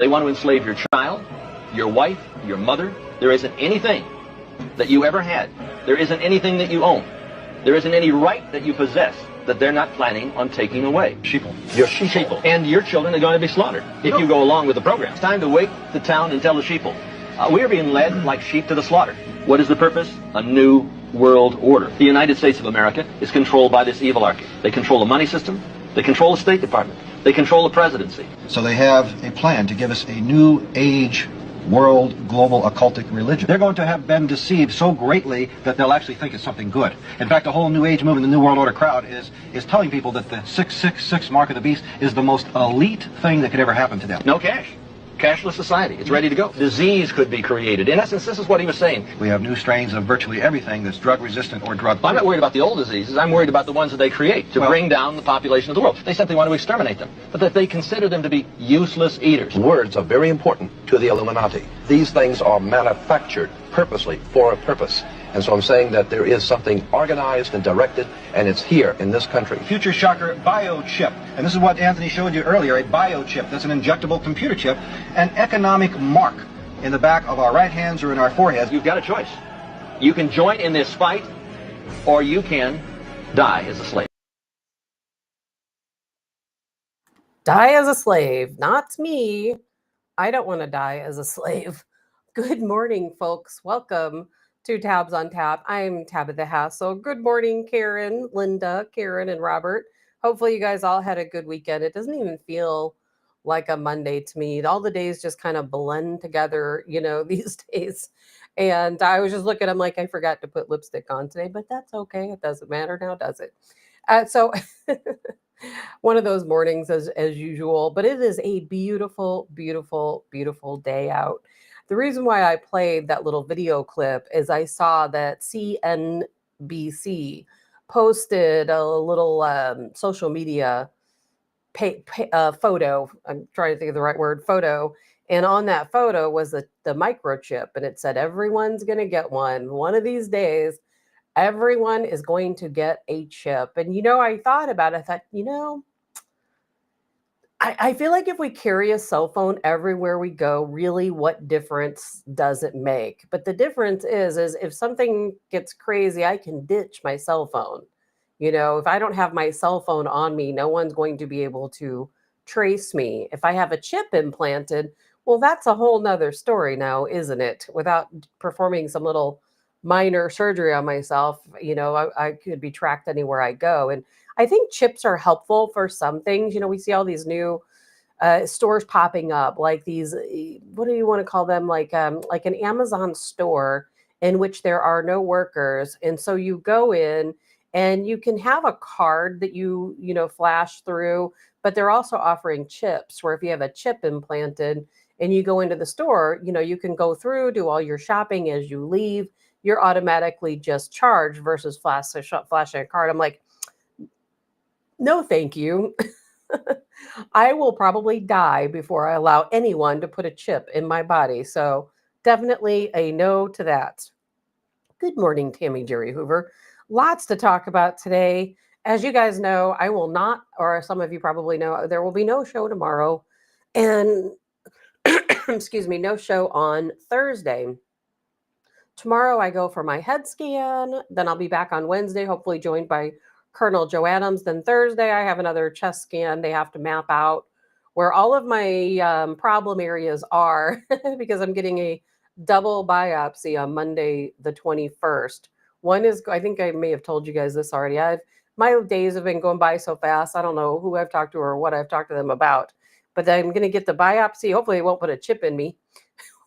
They want to enslave your child, your wife, your mother. There isn't anything that you ever had. There isn't anything that you own. There isn't any right that you possess that they're not planning on taking away. Sheeple. Your sheeple. And your children are going to be slaughtered if you go along with the program. It's time to wake the town and tell the sheeple. We're being led like sheep to the slaughter. What is the purpose? A new world order. The United States of America is controlled by this evilarchy. They control the money system. They control the State Department. They control the presidency. So they have a plan to give us a new age world global occultic religion. They're going to have been deceived so greatly that they'll actually think it's something good. In fact, the whole New Age movement, the New World Order crowd is telling people that the 666 mark of the beast is the most elite thing that could ever happen to them. No cash. Cashless society. It's ready to go. Disease could be created. In essence, this is what he was saying. We have new strains of virtually everything that's drug resistant or drug free. I'm not worried about the old diseases. I'm worried about the ones that they create to bring down the population of the world. They simply want to exterminate them, but that they consider them to be useless eaters. Words are very important to the Illuminati. These things are manufactured purposely for a purpose. And so I'm saying that there is something organized and directed, and it's here in this country. Future shocker, biochip. And this is what Anthony showed you earlier, a biochip. That's an injectable computer chip, an economic mark in the back of our right hands or in our foreheads. You've got a choice. You can join in this fight, or you can die as a slave. Die as a slave. Not me. I don't want to die as a slave. Good morning, folks. Welcome to Tabs on Tap. I'm Tabitha Hassell. Good morning, Karen, Linda, Karen, and Robert. Hopefully you guys all had a good weekend. It doesn't even feel like a Monday to me. All the days just kind of blend together, these days. And I was just looking, I'm like, I forgot to put lipstick on today, but that's okay. It doesn't matter now, does it? So one of those mornings as usual, but it is a beautiful, beautiful, beautiful day out. The reason why I played that little video clip is I saw that CNBC posted a little social media photo. I'm trying to think of the right word, photo. And on that photo was the microchip. And it said, everyone's going to get one. One of these days, everyone is going to get a chip. And, I thought about it. I thought, I feel like if we carry a cell phone everywhere we go, really, what difference does it make? But the difference is if something gets crazy, I can ditch my cell phone. If I don't have my cell phone on me, no one's going to be able to trace me. If I have a chip implanted, well, that's a whole nother story now, isn't it? Without performing some little minor surgery on myself, I could be tracked anywhere I go. And I think chips are helpful for some things. We see all these new stores popping up, like these, what do you want to call them? Like an Amazon store in which there are no workers. And so you go in and you can have a card that you flash through, but they're also offering chips where if you have a chip implanted and you go into the store, you can go through, do all your shopping as you leave. You're automatically just charged versus flashing a card. I'm like, no, thank you. I will probably die before I allow anyone to put a chip in my body. So definitely a no to that. Good morning, Tammy Jerry Hoover. Lots to talk about today. As you guys know, I will not, or some of you probably know, there will be no show tomorrow. And excuse me, no show on Thursday. Tomorrow I go for my head scan. Then I'll be back on Wednesday, hopefully joined by Colonel Joe Adams. Then Thursday, I have another chest scan. They have to map out where all of my problem areas are because I'm getting a double biopsy on Monday, the 21st. One is, I think I may have told you guys this already. My days have been going by so fast. I don't know who I've talked to or what I've talked to them about, but I'm going to get the biopsy. Hopefully they won't put a chip in me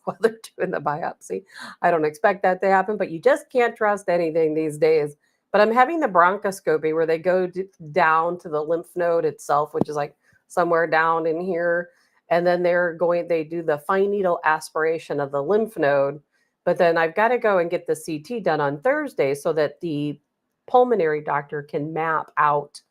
while they're doing the biopsy. I don't expect that to happen, but you just can't trust anything these days. But I'm having the bronchoscopy where they go down to the lymph node itself, which is like somewhere down in here. And then they do the fine needle aspiration of the lymph node. But then I've got to go and get the CT done on Thursday so that the pulmonary doctor can map out.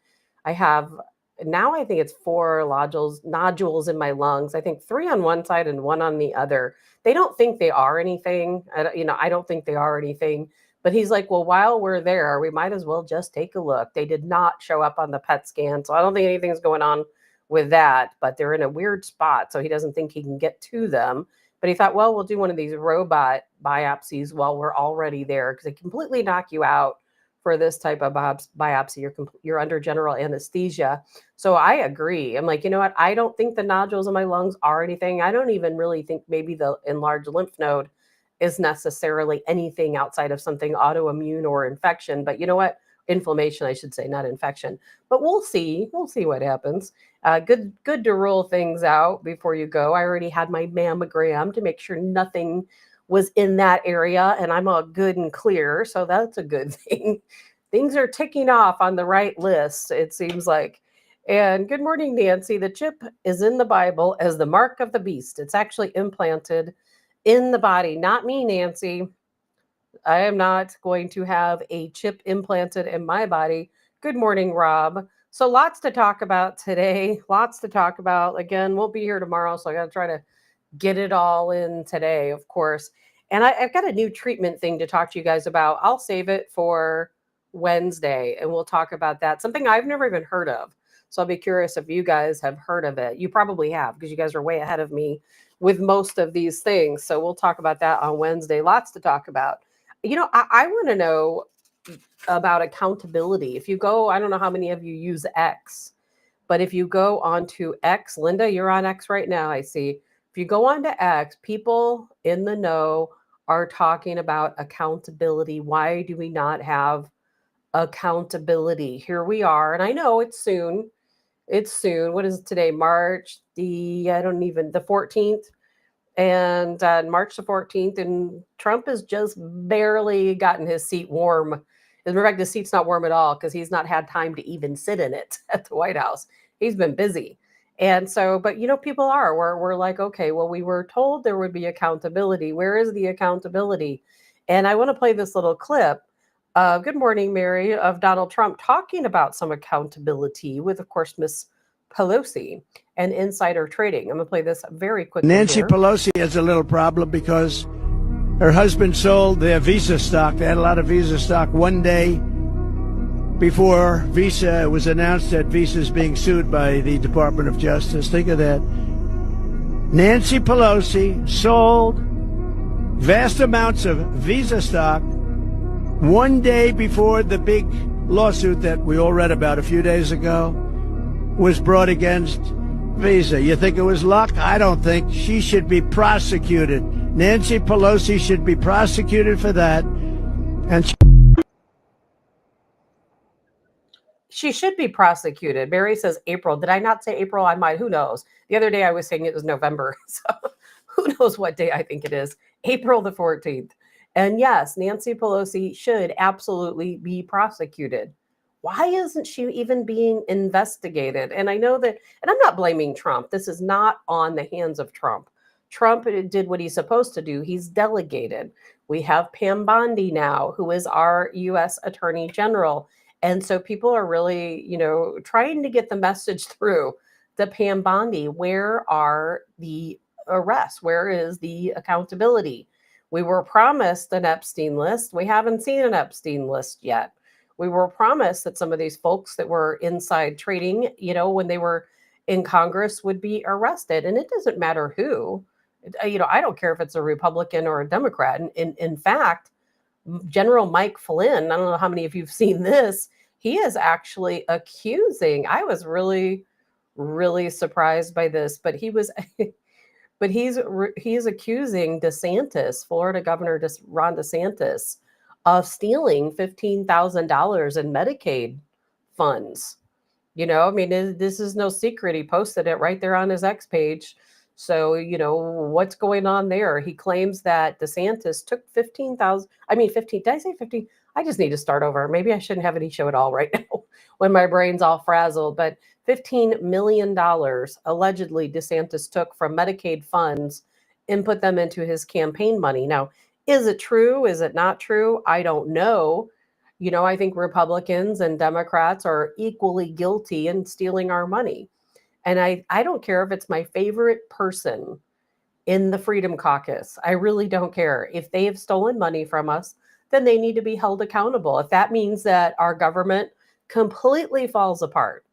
I think it's 4 nodules in my lungs. I think 3 on one side and 1 on the other. They don't think they are anything. I don't think they are anything. But he's like, well, while we're there, we might as well just take a look. They did not show up on the PET scan, so I don't think anything's going on with that, but they're in a weird spot, so he doesn't think he can get to them. But he thought, well, we'll do one of these robot biopsies while we're already there, because they completely knock you out for this type of biopsy. You're under general anesthesia. So I agree. I'm like, you know what? I don't think the nodules in my lungs are anything. I don't even really think maybe the enlarged lymph node is necessarily anything outside of something autoimmune or infection. But you know what? Inflammation, I should say, not infection. But we'll see. We'll see what happens. Good to rule things out before you go. I already had my mammogram to make sure nothing was in that area, and I'm all good and clear. So that's a good thing. Things are ticking off on the right list, it seems like. And good morning, Nancy. The chip is in the Bible as the mark of the beast. It's actually implanted in the body. Not me, Nancy. I am not going to have a chip implanted in my body. Good morning, Rob. So lots to talk about today. Lots to talk about. Again, we'll be here tomorrow, so I got to try to get it all in today, of course. And I've got a new treatment thing to talk to you guys about. I'll save it for Wednesday, and we'll talk about that. Something I've never even heard of. So I'll be curious if you guys have heard of it. You probably have, because you guys are way ahead of me with most of these things. So we'll talk about that on Wednesday. Lots to talk about. You know, I want to know about accountability. If you go, I don't know how many of you use X, but if you go onto X, Linda, you're on X right now, I see. If you go on to X, people in the know are talking about accountability. Why do we not have accountability? Here we are. And I know it's soon. It's soon. What is it today? March the 14th. And March the 14th. And Trump has just barely gotten his seat warm. As a matter of fact, the seat's not warm at all, because he's not had time to even sit in it at the White House. He's been busy. And so, but you know, people are, we're like, okay, well, we were told there would be accountability. Where is the accountability? And I want to play this little clip. Good morning, Mary, of Donald Trump talking about some accountability with, of course, Miss Pelosi and insider trading. I'm going to play this very quickly. Nancy Pelosi has a little problem because her husband sold their Visa stock. They had a lot of Visa stock one day before Visa, it was announced that Visa is being sued by the Department of Justice. Think of that. Nancy Pelosi sold vast amounts of Visa stock one day before the big lawsuit that we all read about a few days ago was brought against Visa. You think it was luck? I don't think. She should be prosecuted. Nancy Pelosi should be prosecuted for that. And she should be prosecuted. Mary says April. Did I not say April? I might. Who knows? The other day I was saying it was November. So who knows what day I think it is. April the 14th. And yes, Nancy Pelosi should absolutely be prosecuted. Why isn't she even being investigated? And I know that, and I'm not blaming Trump. This is not on the hands of Trump. Trump did what he's supposed to do. He's delegated. We have Pam Bondi now, who is our U.S. Attorney General. And so people are really, you know, trying to get the message through to Pam Bondi. Where are the arrests? Where is the accountability? We were promised an Epstein list. We haven't seen an Epstein list yet. We were promised that some of these folks that were inside trading, you know, when they were in Congress would be arrested. And it doesn't matter who. You know, I don't care if it's a Republican or a Democrat. And in fact, General Mike Flynn, I don't know how many of you have seen this, he is actually accusing, I was really, really surprised by this, but he was, but he's accusing DeSantis, Florida Governor Ron DeSantis, of stealing $15,000 in Medicaid funds. You know, I mean, this is no secret. He posted it right there on his X page. So, you know, what's going on there? He claims that DeSantis took 15,000. I mean, 15. Did I say 15? I just need to start over. Maybe I shouldn't have any show at all right now when my brain's all frazzled. But $15 million allegedly DeSantis took from Medicaid funds and put them into his campaign money. Now, is it true? Is it not true? I don't know. You know, I think Republicans and Democrats are equally guilty in stealing our money. And I don't care if it's my favorite person in the Freedom Caucus. I really don't care. If they have stolen money from us, then they need to be held accountable. If that means that our government completely falls apart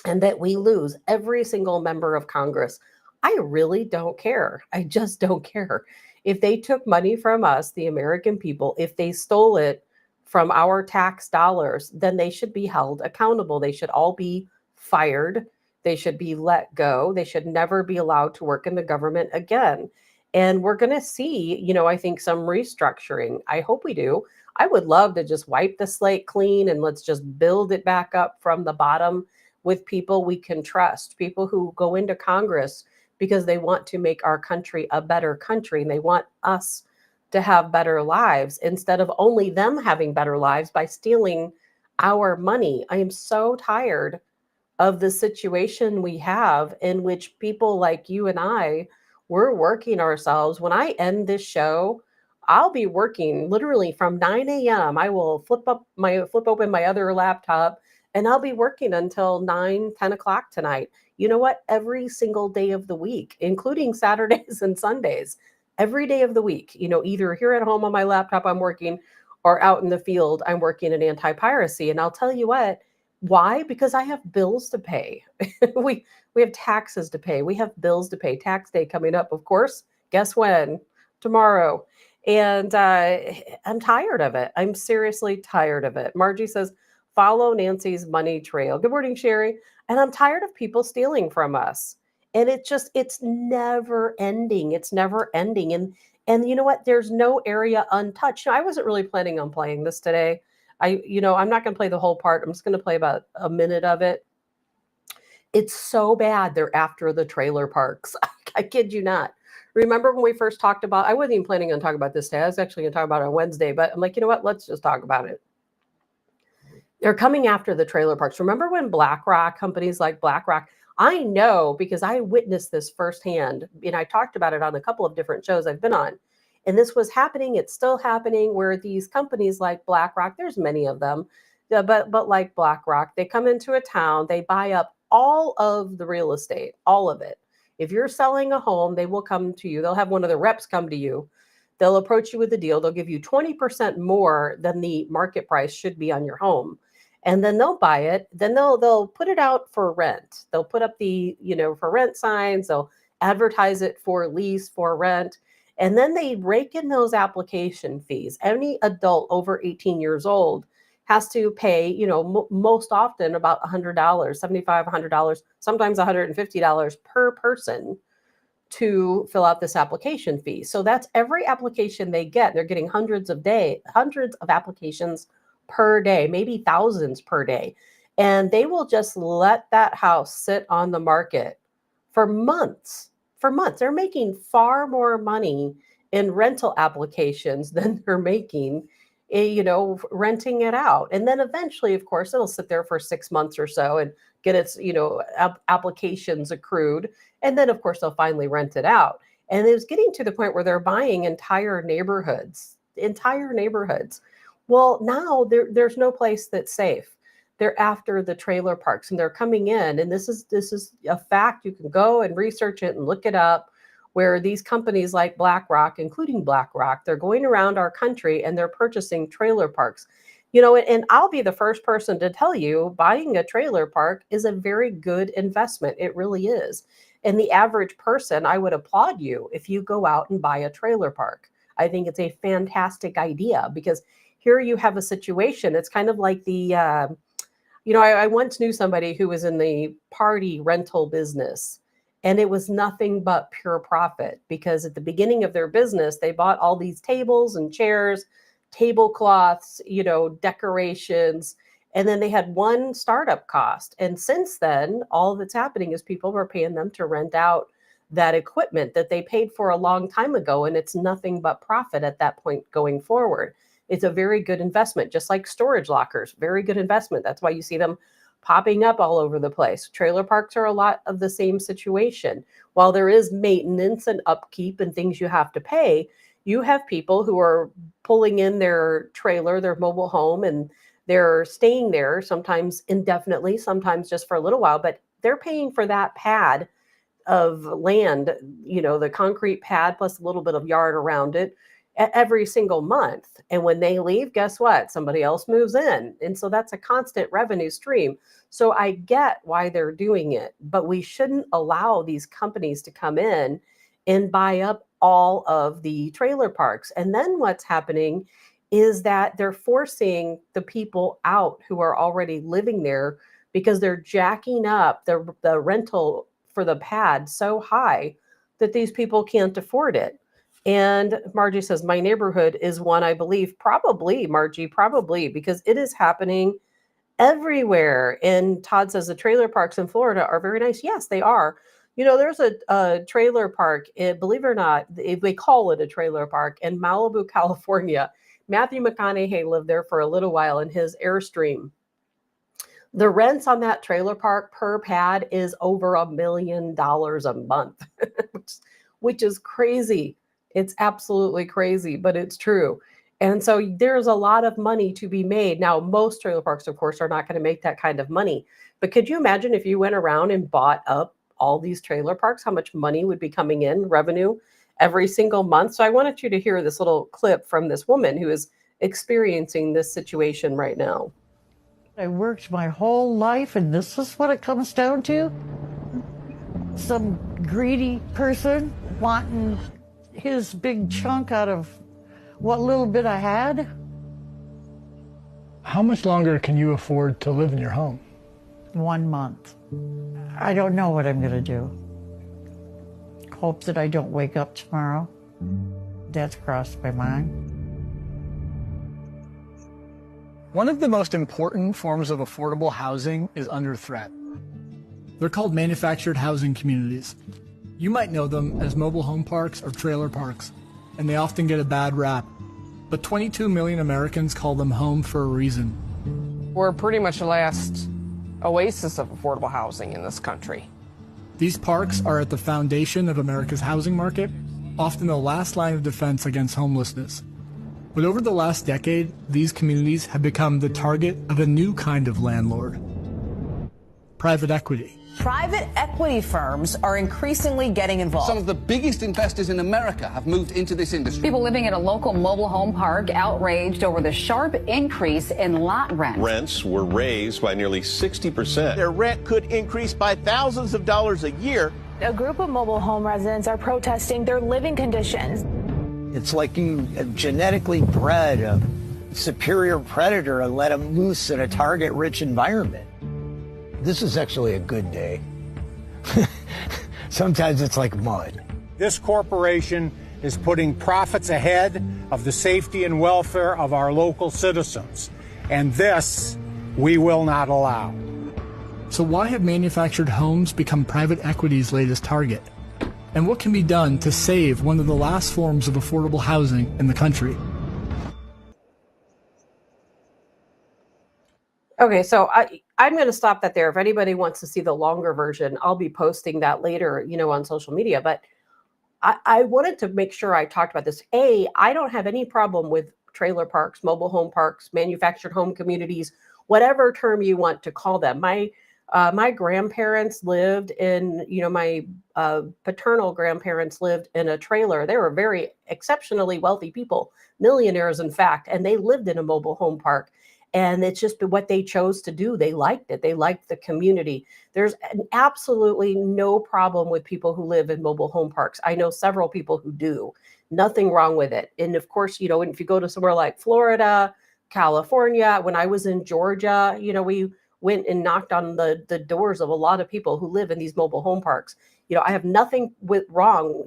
and that we lose every single member of Congress, I really don't care. I just don't care. If they took money from us, the American people, if they stole it from our tax dollars, then they should be held accountable. They should all be fired. They should be let go. They should never be allowed to work in the government again. And we're going to see, I think some restructuring. I hope we do. I would love to just wipe the slate clean and let's just build it back up from the bottom with people we can trust, people who go into Congress because they want to make our country a better country and they want us to have better lives instead of only them having better lives by stealing our money. I am so tired of the situation we have in which people like you and I, we're working ourselves. When I end this show, I'll be working literally from 9 a.m. I will flip open my other laptop and I'll be working until 9, 10 o'clock tonight. You know what? Every single day of the week, including Saturdays and Sundays, every day of the week, either here at home on my laptop, I'm working, or out in the field, I'm working in anti-piracy. And I'll tell you what, why? Because I have bills to pay. we have taxes to pay. We have bills to pay. Tax day coming up, of course. Guess when? Tomorrow. And I'm tired of it. I'm seriously tired of it. Margie says, follow Nancy's money trail. Good morning, Sherry. And I'm tired of people stealing from us. And it's never ending. It's never ending. And you know what? There's no area untouched. I wasn't really planning on playing this today. I'm not going to play the whole part. I'm just going to play about a minute of it. It's so bad. They're after the trailer parks. I kid you not. Remember when we first talked about, I wasn't even planning on talking about this today. I was actually going to talk about it on Wednesday, but I'm like, you know what? Let's just talk about it. They're coming after the trailer parks. Remember when BlackRock, companies like BlackRock, I know because I witnessed this firsthand, and I talked about it on a couple of different shows I've been on. And this was happening, it's still happening, where these companies like BlackRock, there's many of them, but like BlackRock, they come into a town, they buy up all of the real estate, all of it. If you're selling a home, they will come to you. They'll have one of the reps come to you. They'll approach you with a deal. They'll give you 20% more than the market price should be on your home. And then they'll buy it. Then they'll put it out for rent. They'll put up the, for rent signs. They'll advertise it for lease, for rent. And then they rake in those application fees. Any adult over 18 years old has to pay, most often about $100, $75, $100, sometimes $150 per person to fill out this application fee. So that's every application they get. They're getting hundreds of applications per day, maybe thousands per day. And they will just let that house sit on the market for months. They're making far more money in rental applications than they're making, renting it out. And then eventually, of course, it'll sit there for 6 months or so and get its, applications accrued. And then, of course, they'll finally rent it out. And it was getting to the point where they're buying entire neighborhoods. Well, now there's no place that's safe. They're after the trailer parks and they're coming in. And this is a fact. You can go and research it and look it up, where these companies like BlackRock, including BlackRock, they're going around our country and they're purchasing trailer parks. And I'll be the first person to tell you, buying a trailer park is a very good investment. It really is. And the average person, I would applaud you if you go out and buy a trailer park. I think it's a fantastic idea because here you have a situation. It's kind of like the, I once knew somebody who was in the party rental business, and it was nothing but pure profit because at the beginning of their business, they bought all these tables and chairs, tablecloths, decorations, and then they had one startup cost. And since then, all that's happening is people are paying them to rent out that equipment that they paid for a long time ago, and it's nothing but profit at that point going forward. It's a very good investment, just like storage lockers, very good investment. That's why you see them popping up all over the place. Trailer parks are a lot of the same situation. While there is maintenance and upkeep and things you have to pay, you have people who are pulling in their trailer, their mobile home, and they're staying there sometimes indefinitely, sometimes just for a little while, but they're paying for that pad of land, the concrete pad plus a little bit of yard around it. every single month. And when they leave, guess what? Somebody else moves in. And so that's a constant revenue stream. So I get why they're doing it, but we shouldn't allow these companies to come in and buy up all of the trailer parks. And then what's happening is that they're forcing the people out who are already living there because they're jacking up the rental for the pad so high that these people can't afford it. And Margie says, my neighborhood is one, I believe, probably, Margie, probably, because it is happening everywhere. And Todd says the trailer parks in Florida are very nice. Yes, they are. You know, there's a trailer park, believe it or not, they call it a trailer park in Malibu, California. Matthew McConaughey lived there for a little while in his Airstream. The rents on that trailer park per pad is over $1 million a month, which is crazy. It's absolutely crazy, but it's true. And so there's a lot of money to be made. Now, most trailer parks, of course, are not going to make that kind of money. But could you imagine if you went around and bought up all these trailer parks, how much money would be coming in, revenue, every single month? So I wanted you to hear this little clip from this woman who is experiencing this situation right now. I worked my whole life, and this is what it comes down to? Some greedy person wanting his big chunk out of what little bit I had. How much longer can you afford to live in your home? 1 month. I don't know what I'm gonna do. Hope that I don't wake up tomorrow. That's crossed my mind. One of the most important forms of affordable housing is under threat. They're called manufactured housing communities. You might know them as mobile home parks or trailer parks, and they often get a bad rap. But 22 million Americans call them home for a reason. We're pretty much the last oasis of affordable housing in this country. These parks are at the foundation of America's housing market, often the last line of defense against homelessness. But over the last decade, these communities have become the target of a new kind of landlord: private equity. Private equity firms are increasingly getting involved. Some of the biggest investors in America have moved into this industry. People living at a local mobile home park outraged over the sharp increase in lot rent. Rents were raised by nearly 60%. Their rent could increase by thousands of dollars a year. A group of mobile home residents are protesting their living conditions. It's like you genetically bred a superior predator and let him loose in a target-rich environment. This is actually a good day. Sometimes it's like mud. This corporation is putting profits ahead of the safety and welfare of our local citizens. And this we will not allow. So why have manufactured homes become private equity's latest target? And what can be done to save one of the last forms of affordable housing in the country? Okay, so I'm going to stop that there. If anybody wants to see the longer version, I'll be posting that later, on social media. But I wanted to make sure I talked about this. I don't have any problem with trailer parks, mobile home parks, manufactured home communities, whatever term you want to call them. My grandparents lived in, my paternal grandparents lived in a trailer. They were very exceptionally wealthy people, millionaires, in fact, and they lived in a mobile home park. And it's just what they chose to do. They liked it. They liked the community. There's absolutely no problem with people who live in mobile home parks. I know several people who do. Nothing wrong with it. And of course, if you go to somewhere like Florida, California, when I was in Georgia, we went and knocked on the doors of a lot of people who live in these mobile home parks. I have nothing wrong.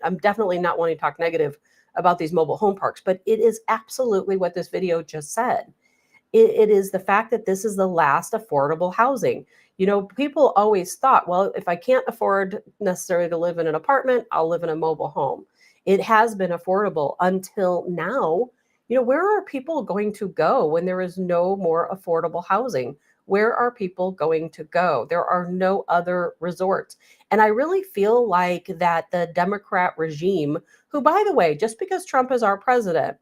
I'm definitely not wanting to talk negative about these mobile home parks, but it is absolutely what this video just said. It is the fact that this is the last affordable housing. People always thought, well, if I can't afford necessarily to live in an apartment, I'll live in a mobile home. It has been affordable until now. Where are people going to go when there is no more affordable housing? Where are people going to go? There are no other resorts. And I really feel like that the Democrat regime, who, by the way, just because Trump is our president,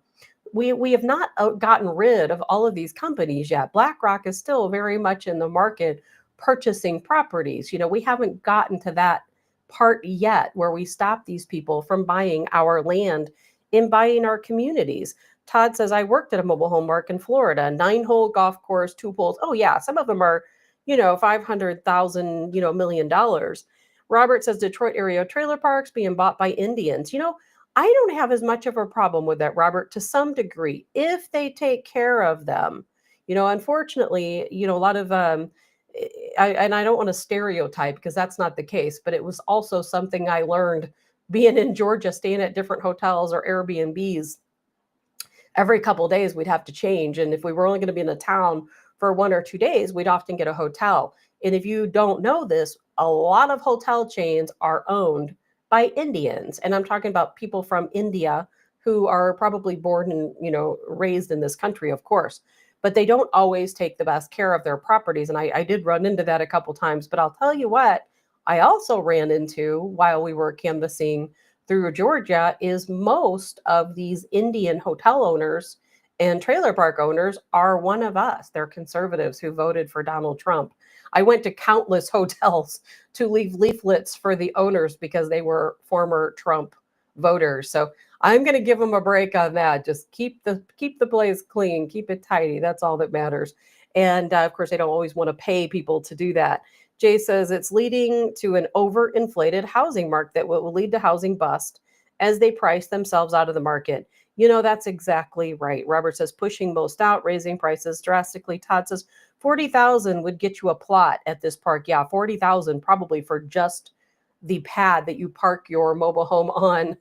we have not gotten rid of all of these companies yet. BlackRock is still very much in the market purchasing properties. We haven't gotten to that part yet where we stop these people from buying our land in buying our communities. Todd says, I worked at a mobile home park in Florida, 9-hole golf course, 2 pools. Oh yeah, some of them are, 500,000, $1 million. Robert says Detroit area trailer parks being bought by Indians. I don't have as much of a problem with that, Robert, to some degree, if they take care of them. Unfortunately, a lot of, and I don't want to stereotype because that's not the case, but it was also something I learned being in Georgia, staying at different hotels or Airbnbs. Every couple of days we'd have to change. And if we were only going to be in a town for 1 or 2 days, we'd often get a hotel. And if you don't know this, a lot of hotel chains are owned by Indians. And I'm talking about people from India who are probably born and, raised in this country, of course, but they don't always take the best care of their properties. And I did run into that a couple times, but I'll tell you what, I also ran into while we were canvassing through Georgia is most of these Indian hotel owners and trailer park owners are one of us. They're conservatives who voted for Donald Trump. I went to countless hotels to leave leaflets for the owners because they were former Trump voters. So I'm going to give them a break on that. Just keep the place clean, keep it tidy. That's all that matters. And of course, they don't always want to pay people to do that. Jay says it's leading to an overinflated housing market that will lead to housing bust as they price themselves out of the market. That's exactly right. Robert says pushing most out, raising prices drastically. Todd says 40,000 would get you a plot at this park. Yeah, 40,000 probably for just the pad that you park your mobile home on.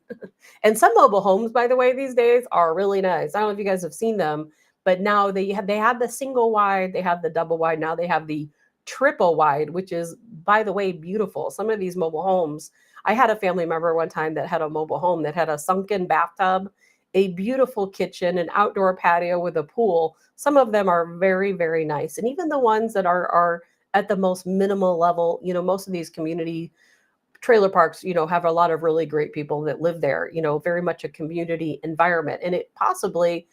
And some mobile homes, by the way, these days are really nice. I don't know if you guys have seen them, but now they had the single wide, they have the double wide, now they have the triple wide, which is, by the way, beautiful. Some of these mobile homes, I had a family member one time that had a mobile home that had a sunken bathtub, a beautiful kitchen, an outdoor patio with a pool. Some of them are very, very nice. And even the ones that are at the most minimal level, most of these community trailer parks, have a lot of really great people that live there, very much a community environment. And it possibly,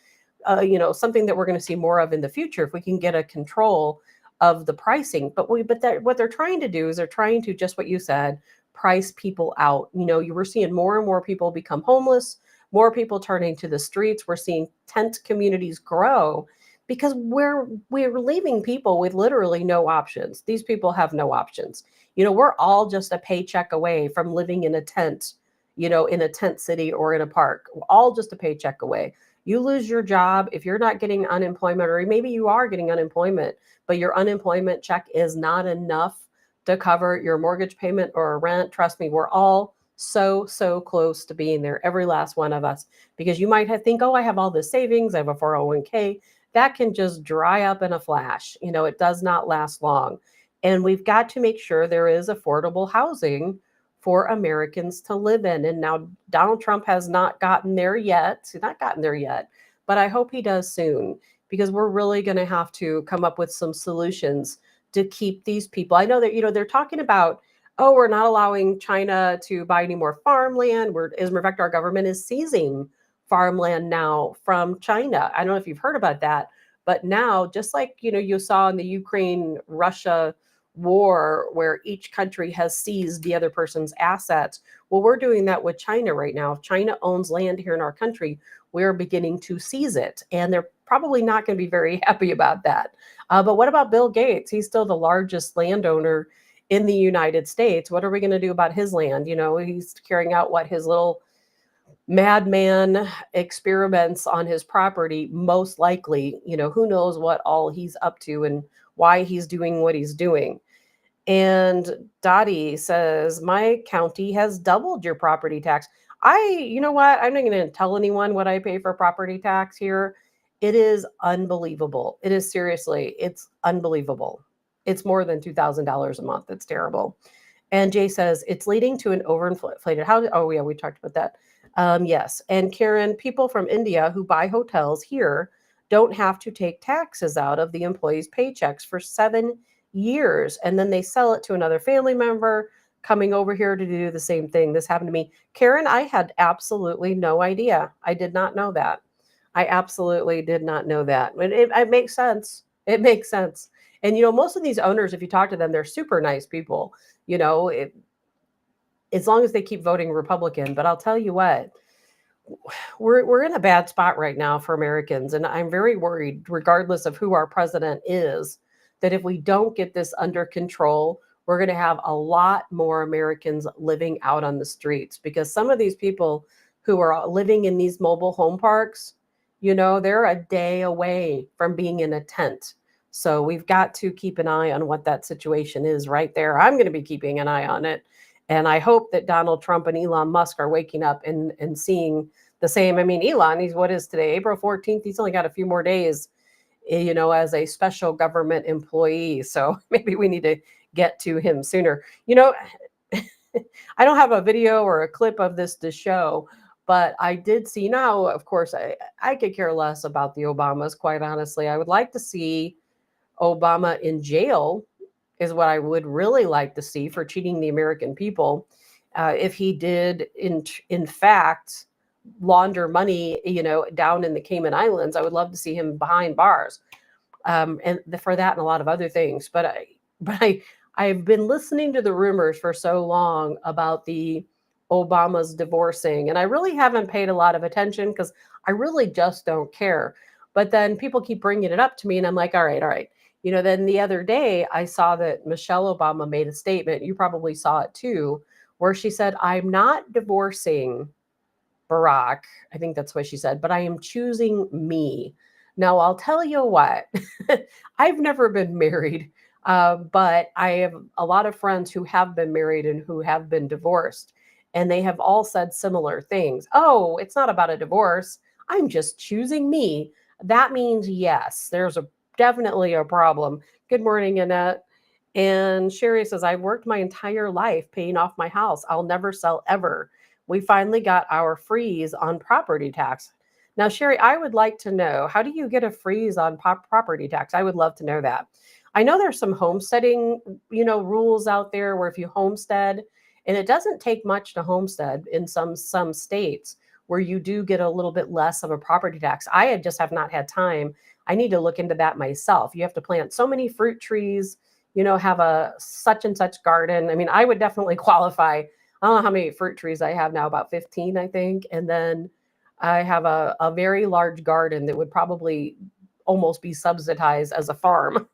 something that we're going to see more of in the future if we can get a control of the pricing. But what they're trying to do is they're trying to, just what you said, price people out. You were seeing more and more people become homeless, more people turning to the streets. We're seeing tent communities grow because we're leaving people with literally no options. These people have no options. We're all just a paycheck away from living in a tent, in a tent city or in a park. We're all just a paycheck away. You lose your job if you're not getting unemployment, or maybe you are getting unemployment, but your unemployment check is not enough to cover your mortgage payment or rent. Trust me, we're all so close to being there, every last one of us, because you might think, oh, I have all this savings, I have a 401k. That can just dry up in a flash. It does not last long. And we've got to make sure there is affordable housing for Americans to live in. And now Donald Trump has not gotten there yet. He's not gotten there yet, but I hope he does soon, because we're really going to have to come up with some solutions to keep these people. I know that, they're talking about, oh, we're not allowing China to buy any more farmland. As a matter of fact, our government is seizing farmland now from China. I don't know if you've heard about that, but now, just like, you saw in the Ukraine-Russia war where each country has seized the other person's assets. Well, we're doing that with China right now. If China owns land here in our country, we're beginning to seize it. And they're probably not going to be very happy about that. But what about Bill Gates? He's still the largest landowner in the United States. What are we going to do about his land? He's carrying out his little madman experiments on his property, most likely. Who knows what all he's up to and why he's doing what he's doing. And Dottie says, my county has doubled your property tax. You know what? I'm not going to tell anyone what I pay for property tax here. It is unbelievable. It is seriously, it's unbelievable. It's more than $2,000 a month. It's terrible. And Jay says, it's leading to an overinflated house. Oh yeah, we talked about that. Yes. And Karen, people from India who buy hotels here don't have to take taxes out of the employees' paychecks for 7 years. And then they sell it to another family member coming over here to do the same thing. This happened to me. Karen, I had absolutely no idea. I did not know that. I absolutely did not know that. It makes sense. It makes sense. And, most of these owners, if you talk to them, they're super nice people, as long as they keep voting Republican. But I'll tell you what, we're in a bad spot right now for Americans, and I'm very worried, regardless of who our president is, that if we don't get this under control, we're going to have a lot more Americans living out on the streets, because some of these people who are living in these mobile home parks, they're a day away from being in a tent. So we've got to keep an eye on what that situation is right there. I'm going to be keeping an eye on it. And I hope that Donald Trump and Elon Musk are waking up and seeing the same. I mean, Elon, what is today? April 14th. He's only got a few more days, as a special government employee. So maybe we need to get to him sooner. I don't have a video or a clip of this to show, but I did see, now, of course, I could care less about the Obamas, quite honestly. I would like to see Obama in jail, is what I would really like to see, for cheating the American people. If he did, in fact, launder money, down in the Cayman Islands, I would love to see him behind bars, and for that and a lot of other things. But I've been listening to the rumors for so long about the Obama's divorcing, and I really haven't paid a lot of attention because I really just don't care. But then people keep bringing it up to me, and I'm like, all right. Then the other day I saw that Michelle Obama made a statement. You probably saw it too, where she said, I'm not divorcing Barack. I think that's what she said, but I am choosing me. Now, I'll tell you what, I've never been married, but I have a lot of friends who have been married and who have been divorced, and they have all said similar things. Oh, it's not about a divorce. I'm just choosing me. That means, yes, there's definitely a problem. Good morning, Annette. And Sherry says, I've worked my entire life paying off my house. I'll never sell ever. We finally got our freeze on property tax. Now, Sherry, I would like to know, how do you get a freeze on property tax? I would love to know that. I know there's some homesteading, rules out there where if you homestead, and it doesn't take much to homestead in some states, where you do get a little bit less of a property tax. I just have not had time. I need to look into that myself. You have to plant so many fruit trees, have a such and such garden. I mean, I would definitely qualify. I don't know how many fruit trees I have now, about 15, I think. And then I have a very large garden that would probably almost be subsidized as a farm.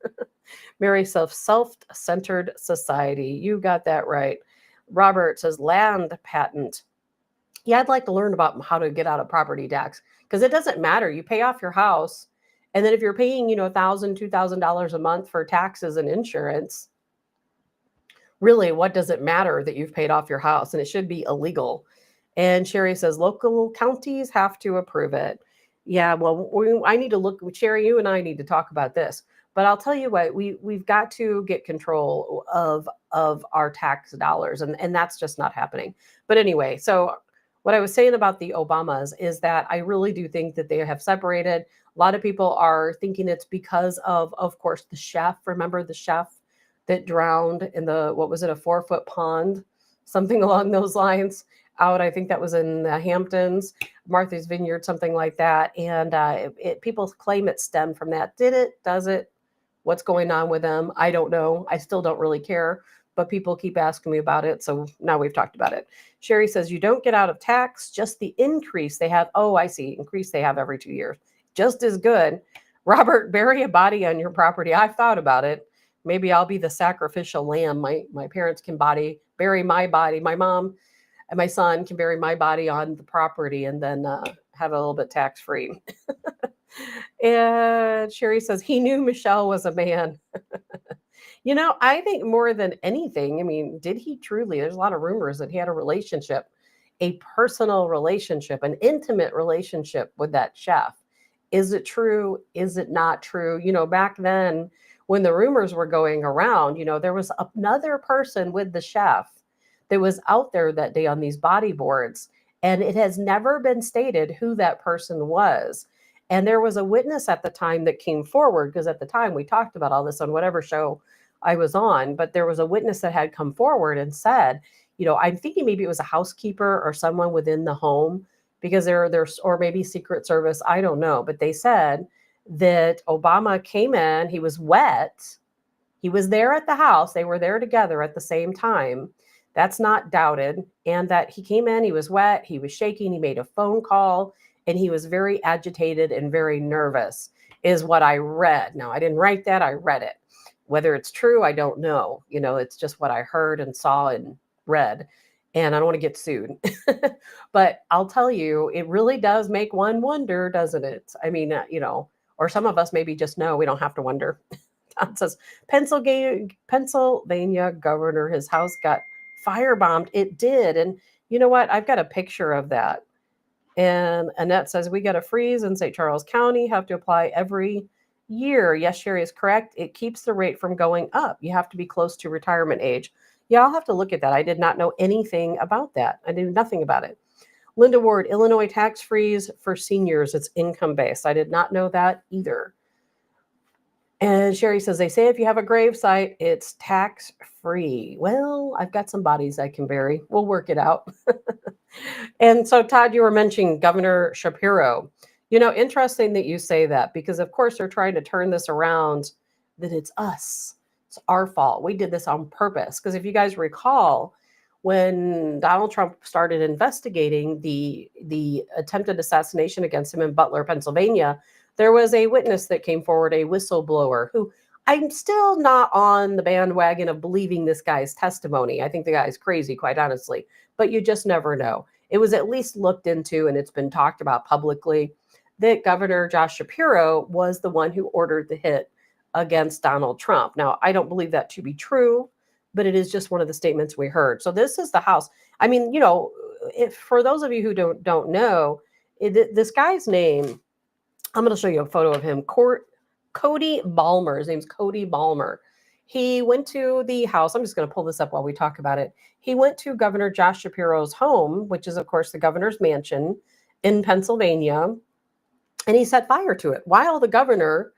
Mary says, self-centered society. You got that right. Robert says, land patent. Yeah, I'd like to learn about how to get out of property tax, because it doesn't matter. You pay off your house, and then if you're paying, $1,000, $2,000 a month for taxes and insurance, really, what does it matter that you've paid off your house? And it should be illegal. And Sherry says, local counties have to approve it. Yeah, well, I need to look, Sherry, you and I need to talk about this. But I'll tell you what, we've got to get control of our tax dollars, and that's just not happening. But anyway, so what I was saying about the Obamas is that I really do think that they have separated. A lot of people are thinking it's because of course, the chef. Remember the chef that drowned in a 4-foot pond, something along those lines, out, I think that was in the Hamptons, Martha's Vineyard, something like that. And people claim it stemmed from that. Did it? Does it? What's going on with them? I don't know. I still don't really care, but people keep asking me about it. So now we've talked about it. Sherry says, you don't get out of tax, just the increase they have. Oh, I see. Increase they have every 2 years. Just as good. Robert, bury a body on your property. I've thought about it. Maybe I'll be the sacrificial lamb. My parents can bury my body. My mom and my son can bury my body on the property, and then have a little bit tax-free. And Sherry says, he knew Michelle was a man. I think more than anything, I mean, did he truly? There's a lot of rumors that he had a relationship, a personal relationship, an intimate relationship with that chef. Is it true? Is it not true? Back then, when the rumors were going around, there was another person with the chef that was out there that day on these body boards, and it has never been stated who that person was. And there was a witness at the time that came forward, because at the time we talked about all this on whatever show I was on, but there was a witness that had come forward and said, I'm thinking maybe it was a housekeeper or someone within the home, because there's, or maybe Secret Service, I don't know, but they said that Obama came in, he was wet, he was there at the house, they were there together at the same time. That's not doubted. And that he came in, he was wet, he was shaking, he made a phone call, and he was very agitated and very nervous, is what I read. Now, I didn't write that, I read it. Whether it's true, I don't know. It's just what I heard and saw and read. And I don't want to get sued. But I'll tell you, it really does make one wonder, doesn't it? I mean, or some of us maybe just know we don't have to wonder. Tom says, Pennsylvania governor, his house got firebombed. It did. And you know what? I've got a picture of that. And Annette says, we got a freeze in St. Charles County, have to apply every year. Yes, Sherry is correct. It keeps the rate from going up. You have to be close to retirement age. Yeah, I'll have to look at that. I did not know anything about that. I knew nothing about it. Linda Ward, Illinois tax freeze for seniors. It's income based. I did not know that either. And Sherry says, they say if you have a grave site, it's tax free. Well, I've got some bodies I can bury. We'll work it out. And so, Todd, you were mentioning Governor Shapiro. Interesting that you say that, because of course they're trying to turn this around, that it's us. It's our fault. We did this on purpose. Because if you guys recall, when Donald Trump started investigating the attempted assassination against him in Butler, Pennsylvania, there was a witness that came forward, a whistleblower, who I'm still not on the bandwagon of believing this guy's testimony. I think the guy's crazy, quite honestly, but you just never know. It was at least looked into, and it's been talked about publicly, that Governor Josh Shapiro was the one who ordered the hit against Donald Trump. Now, I don't believe that to be true, but it is just one of the statements we heard. So this is the House. I mean, if for those of you who don't know, this guy's name, I'm going to show you a photo of him. Cody Balmer. His name's Cody Balmer. He went to the House. I'm just going to pull this up while we talk about it. He went to Governor Josh Shapiro's home, which is, of course, the governor's mansion in Pennsylvania, and he set fire to it while the governor,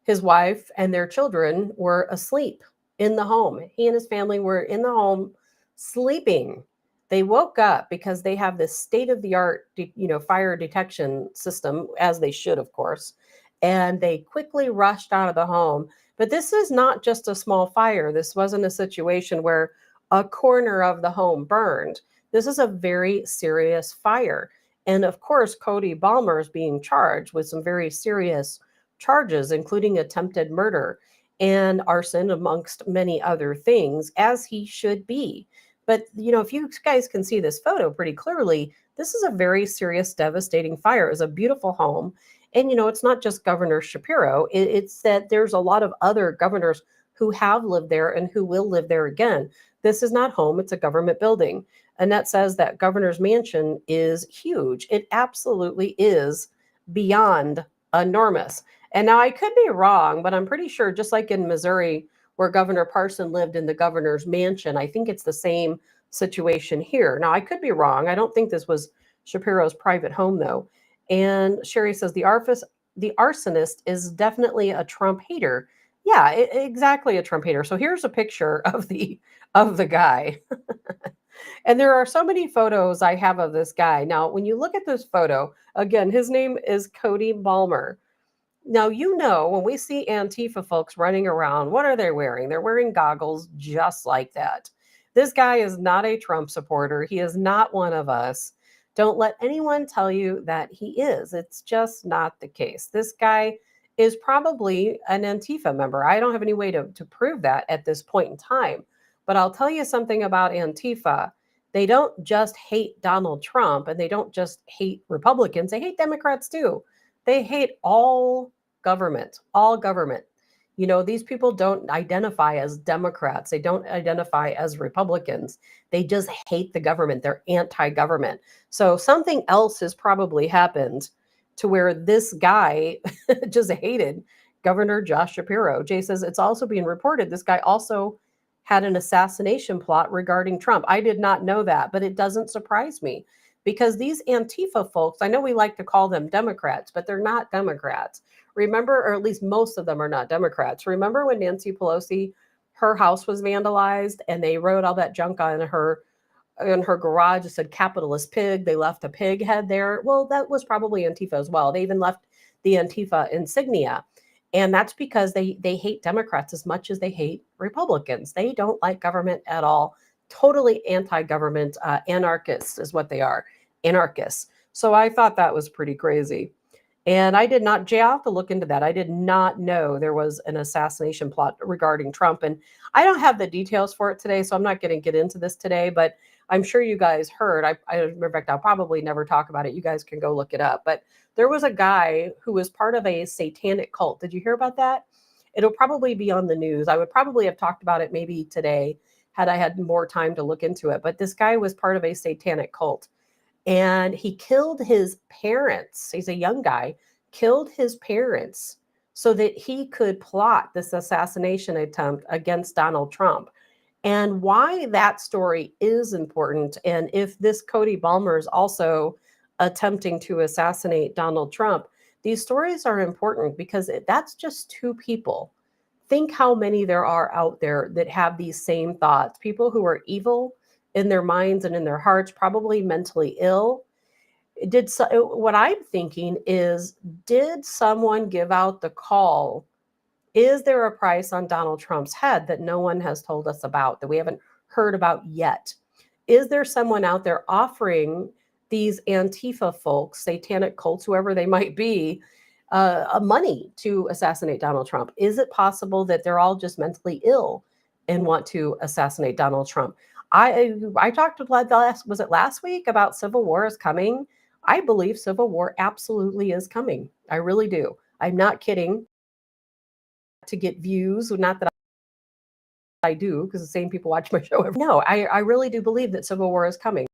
his wife, and their children were asleep in the home. He and his family were in the home sleeping. They woke up because they have this state-of-the-art, fire detection system, as they should, of course, and they quickly rushed out of the home. But this is not just a small fire. This wasn't a situation where a corner of the home burned. This is a very serious fire. And of course, Cody Balmer is being charged with some very serious charges, including attempted murder and arson, amongst many other things, as he should be. But, if you guys can see this photo pretty clearly, this is a very serious, devastating fire. It was a beautiful home. And, it's not just Governor Shapiro. It's that there's a lot of other governors who have lived there and who will live there again. This is not home. It's a government building. Annette says that governor's mansion is huge. It absolutely is beyond enormous. And now I could be wrong, but I'm pretty sure, just like in Missouri, where Governor Parson lived in the governor's mansion, I think it's the same situation here. Now, I could be wrong. I don't think this was Shapiro's private home, though. And Sherry says the arsonist is definitely a Trump hater. Yeah, exactly, a Trump hater. So here's a picture of the guy. And there are so many photos I have of this guy. Now, when you look at this photo, again, his name is Cody Balmer. Now, when we see Antifa folks running around, what are they wearing? They're wearing goggles just like that. This guy is not a Trump supporter. He is not one of us. Don't let anyone tell you that he is. It's just not the case. This guy is probably an Antifa member. I don't have any way to prove that at this point in time. But I'll tell you something about Antifa. They don't just hate Donald Trump, and they don't just hate Republicans. They hate Democrats too. They hate all government, all government. These people don't identify as Democrats. They don't identify as Republicans. They just hate the government. They're anti-government. So something else has probably happened to where this guy just hated Governor Josh Shapiro. Jay says it's also being reported this guy also had an assassination plot regarding Trump. I did not know that, but it doesn't surprise me, because these Antifa folks, I know we like to call them Democrats, but they're not Democrats. Remember, or at least most of them are not Democrats. Remember when Nancy Pelosi, her house was vandalized and they wrote all that junk on her garage? It said capitalist pig. They left a pig head there. Well, that was probably Antifa as well. They even left the Antifa insignia. And that's because they hate Democrats as much as they hate Republicans. They don't like government at all. totally anti-government anarchists is what they are, anarchists. So I thought that was pretty crazy. And I did not, Jay, I'll have to look into that. I did not know there was an assassination plot regarding Trump. And I don't have the details for it today, so I'm not going to get into this today, but I'm sure you guys heard. In fact, I'll probably never talk about it. You guys can go look it up. But there was a guy who was part of a satanic cult. Did you hear about that? It'll probably be on the news. I would probably have talked about it maybe today had I had more time to look into it. But this guy was part of a satanic cult. And he killed his parents. He's a young guy, killed his parents so that he could plot this assassination attempt against Donald Trump. And why that story is important, and if this Cody Balmer is also attempting to assassinate Donald Trump, these stories are important because that's just two people. Think how many there are out there that have these same thoughts, people who are evil in their minds and in their hearts, probably mentally ill. What I'm thinking is, did someone give out the call? Is there a price on Donald Trump's head that no one has told us about, that we haven't heard about yet? Is there someone out there offering these Antifa folks, satanic cults, whoever they might be, money to assassinate Donald Trump? Is it possible that they're all just mentally ill and want to assassinate Donald Trump? I talked was it last week about civil war is coming? I believe civil war absolutely is coming. I really do. I'm not kidding. To get views, not that I do, because the same people watch my show. No, I really do believe that civil war is coming.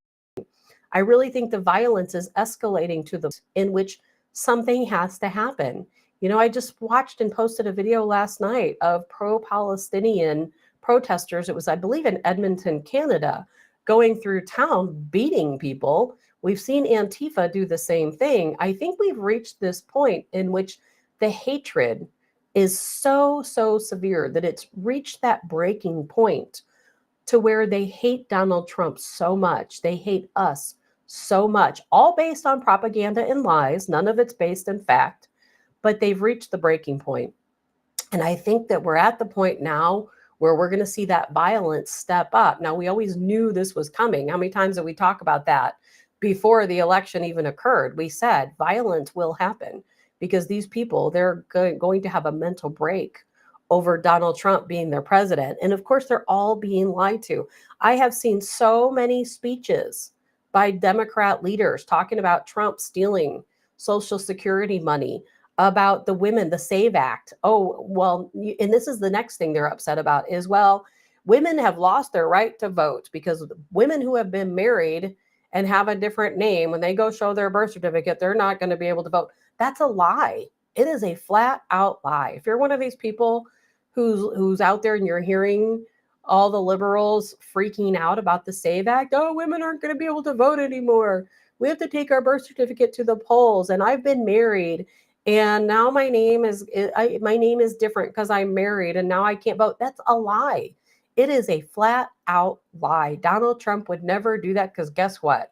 I really think the violence is escalating to the in which something has to happen. You know, I just watched and posted a video last night of pro-Palestinian protesters. It was, I believe, in Edmonton, Canada, going through town, beating people. We've seen Antifa do the same thing. I think we've reached this point in which the hatred is so severe that it's reached that breaking point to where they hate Donald Trump so much. They hate us so much, all based on propaganda and lies. None of it's based in fact, but they've reached the breaking point. And I think that we're at the point now where we're going to see that violence step up. Now, we always knew this was coming. How many times did we talk about that before the election even occurred? We said violence will happen because these people, they're going to have a mental break over Donald Trump being their president. And of course, they're all being lied to. I have seen so many speeches by Democrat leaders talking about Trump stealing Social Security money, about the women, the SAVE Act. Oh, well, and this is the next thing they're upset about is, well, women have lost their right to vote because women who have been married and have a different name, when they go show their birth certificate, they're not going to be able to vote. That's a lie. It is a flat out lie. If you're one of these people who's out there and you're hearing all the liberals freaking out about the SAVE Act, oh, women aren't going to be able to vote anymore. We have to take our birth certificate to the polls. And I've been married, and now my name is different because I'm married, and now I can't vote. That's a lie. It is a flat out lie. Donald Trump would never do that because guess what?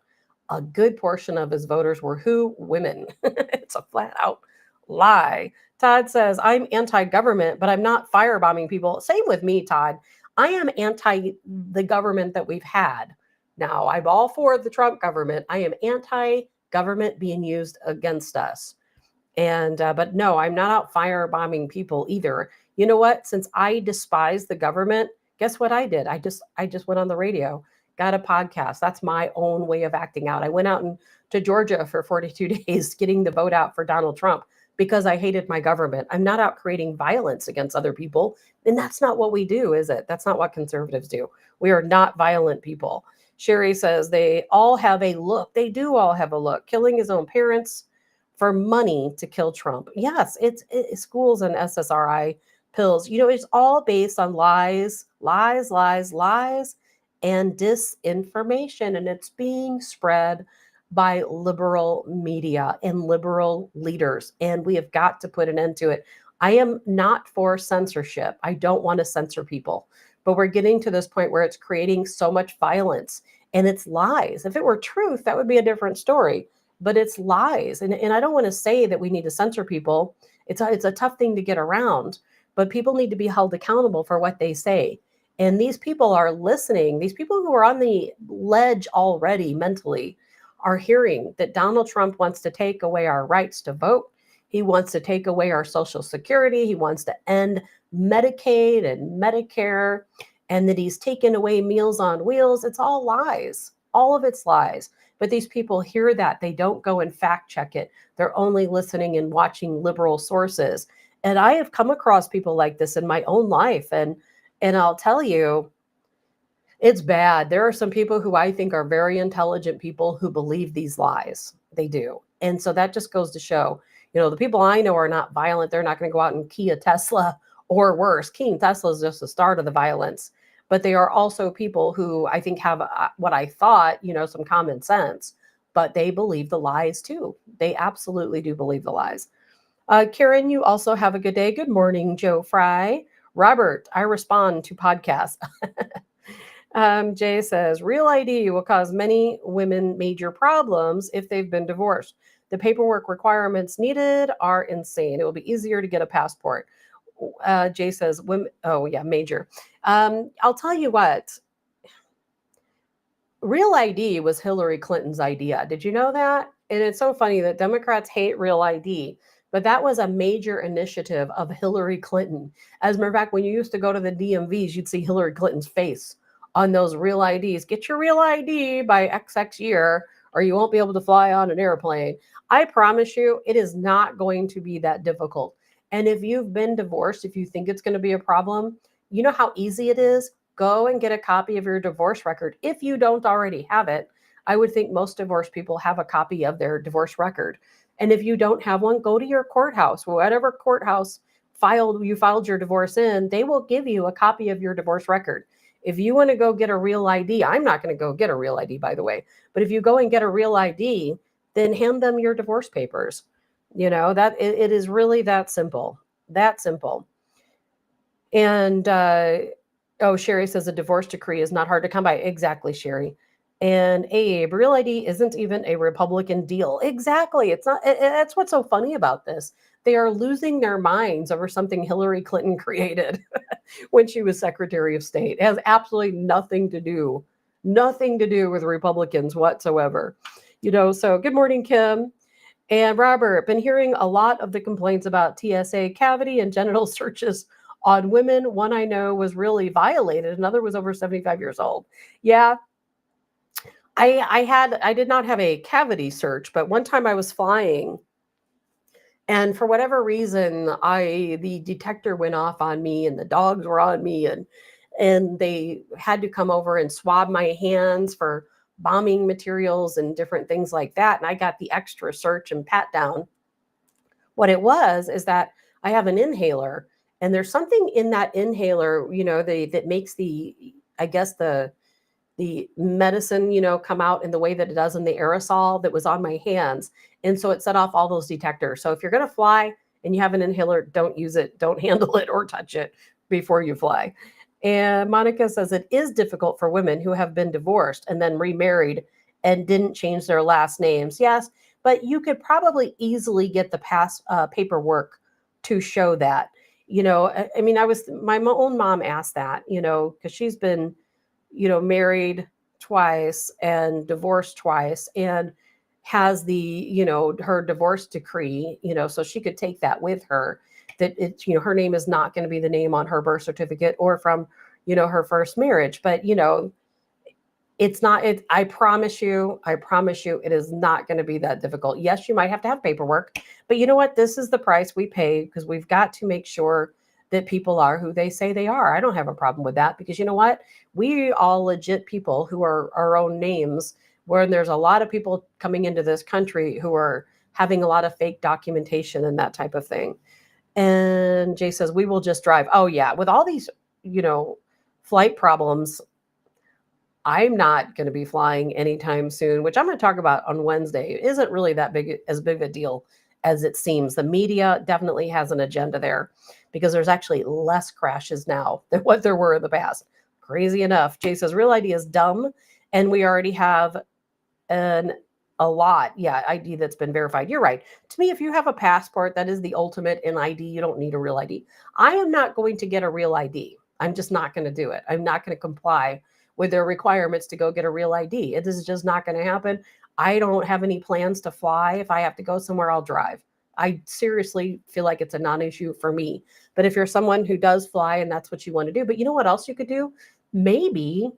A good portion of his voters were who? Women. It's a flat out lie. Todd says, I'm anti-government, but I'm not firebombing people. Same with me, Todd. I am anti the government that we've had. Now, I'm all for the Trump government. I am anti-government being used against us. And but no, I'm not out firebombing people either. You know what? Since I despise the government, guess what I did? I just went on the radio, got a podcast. That's my own way of acting out. I went out to Georgia for 42 days getting the vote out for Donald Trump because I hated my government. I'm not out creating violence against other people. And that's not what we do, is it? That's not what conservatives do. We are not violent people. Sherry says they all have a look. They do all have a look. Killing his own parents for money to kill Trump. Yes, it's schools and SSRI pills. You know, it's all based on lies, and disinformation. And it's being spread by liberal media and liberal leaders. And we have got to put an end to it. I am not for censorship. I don't want to censor people. But we're getting to this point where it's creating so much violence and it's lies. If it were truth, that would be a different story. But it's lies. And I don't want to say that we need to censor people. It's a tough thing to get around. But people need to be held accountable for what they say. And these people are listening. These people who are on the ledge already mentally are hearing that Donald Trump wants to take away our rights to vote. He wants to take away our Social Security. He wants to end Medicaid and Medicare, and that he's taken away Meals on Wheels. It's all lies. All of it's lies. But these people hear that. They don't go and fact check it. They're only listening and watching liberal sources. And I have come across people like this in my own life. And I'll tell you, it's bad. There are some people who I think are very intelligent people who believe these lies. They do. And so that just goes to show, the people I know are not violent. They're not going to go out and key a Tesla, or worse. Keying Tesla is just the start of the violence. But they are also people who I think have what I thought, some common sense, but they believe the lies too. They absolutely do believe the lies. Karen, you also have a good day. Good morning, Joe Fry. Robert, I respond to podcasts. Jay says, Real ID will cause many women major problems if they've been divorced. The paperwork requirements needed are insane. It will be easier to get a passport. Jay says, women, oh yeah, major. I'll tell you what, Real ID was Hillary Clinton's idea. Did you know that? And it's so funny that Democrats hate Real ID, but that was a major initiative of Hillary Clinton. As a matter of fact, when you used to go to the DMVs, you'd see Hillary Clinton's face on those Real IDs. Get your Real ID by XX year, or you won't be able to fly on an airplane. I promise you, it is not going to be that difficult. And if you've been divorced, if you think it's going to be a problem, you know how easy it is? Go and get a copy of your divorce record. If you don't already have it, I would think most divorced people have a copy of their divorce record. And if you don't have one, go to your courthouse, whatever courthouse you filed your divorce in, they will give you a copy of your divorce record. If you want to go get a Real ID, I'm not going to go get a Real ID, by the way, but if you go and get a Real ID, then hand them your divorce papers. That it is really that simple. And Sherry says a divorce decree is not hard to come by. Exactly, Sherry. And Abe, Real ID isn't even a Republican deal. Exactly. It's not. That's what's so funny about this. They are losing their minds over something Hillary Clinton created when she was Secretary of State. It has absolutely nothing to do with Republicans whatsoever. So good morning, Kim. And Robert, been hearing a lot of the complaints about TSA cavity and genital searches on women. One I know was really violated. Another was over 75 years old. Yeah. I did not have a cavity search, but one time I was flying, and for whatever reason, the detector went off on me, and the dogs were on me, and they had to come over and swab my hands for bombing materials and different things like that. And I got the extra search and pat down. What it was is that I have an inhaler, and there's something in that inhaler, that makes the medicine, come out in the way that it does in the aerosol that was on my hands. And so it set off all those detectors. So if you're going to fly and you have an inhaler, don't use it, don't handle it or touch it before you fly. And Monica says it is difficult for women who have been divorced and then remarried and didn't change their last names. Yes, but you could probably easily get the past paperwork to show that. My own mom asked that, because she's been married twice and divorced twice, and has the, her divorce decree, so she could take that with her, that it's, her name is not going to be the name on her birth certificate or from, her first marriage. But, it's not, I promise you, it is not going to be that difficult. Yes, you might have to have paperwork, but you know what? This is the price we pay, because we've got to make sure that people are who they say they are. I don't have a problem with that, because you know what? We all legit people who are our own names, where there's a lot of people coming into this country who are having a lot of fake documentation and that type of thing. And Jay says, we will just drive. Oh yeah. With all these, flight problems, I'm not going to be flying anytime soon, which I'm going to talk about on Wednesday. It isn't really that big of a deal as it seems. The media definitely has an agenda there, because there's actually less crashes now than what there were in the past. Crazy enough. Jay says, Real ID is dumb, and we already have a lot. Yeah, ID that's been verified. You're right. To me, if you have a passport, that is the ultimate in ID. You don't need a Real ID. I am not going to get a Real ID. I'm just not going to do it. I'm not going to comply with their requirements to go get a real ID. It is just not going to happen. I don't have any plans to fly. If I have to go somewhere, I'll drive. I seriously feel like it's a non-issue for me. But if you're someone who does fly and that's what you want to do, but you know what else you could do? Maybe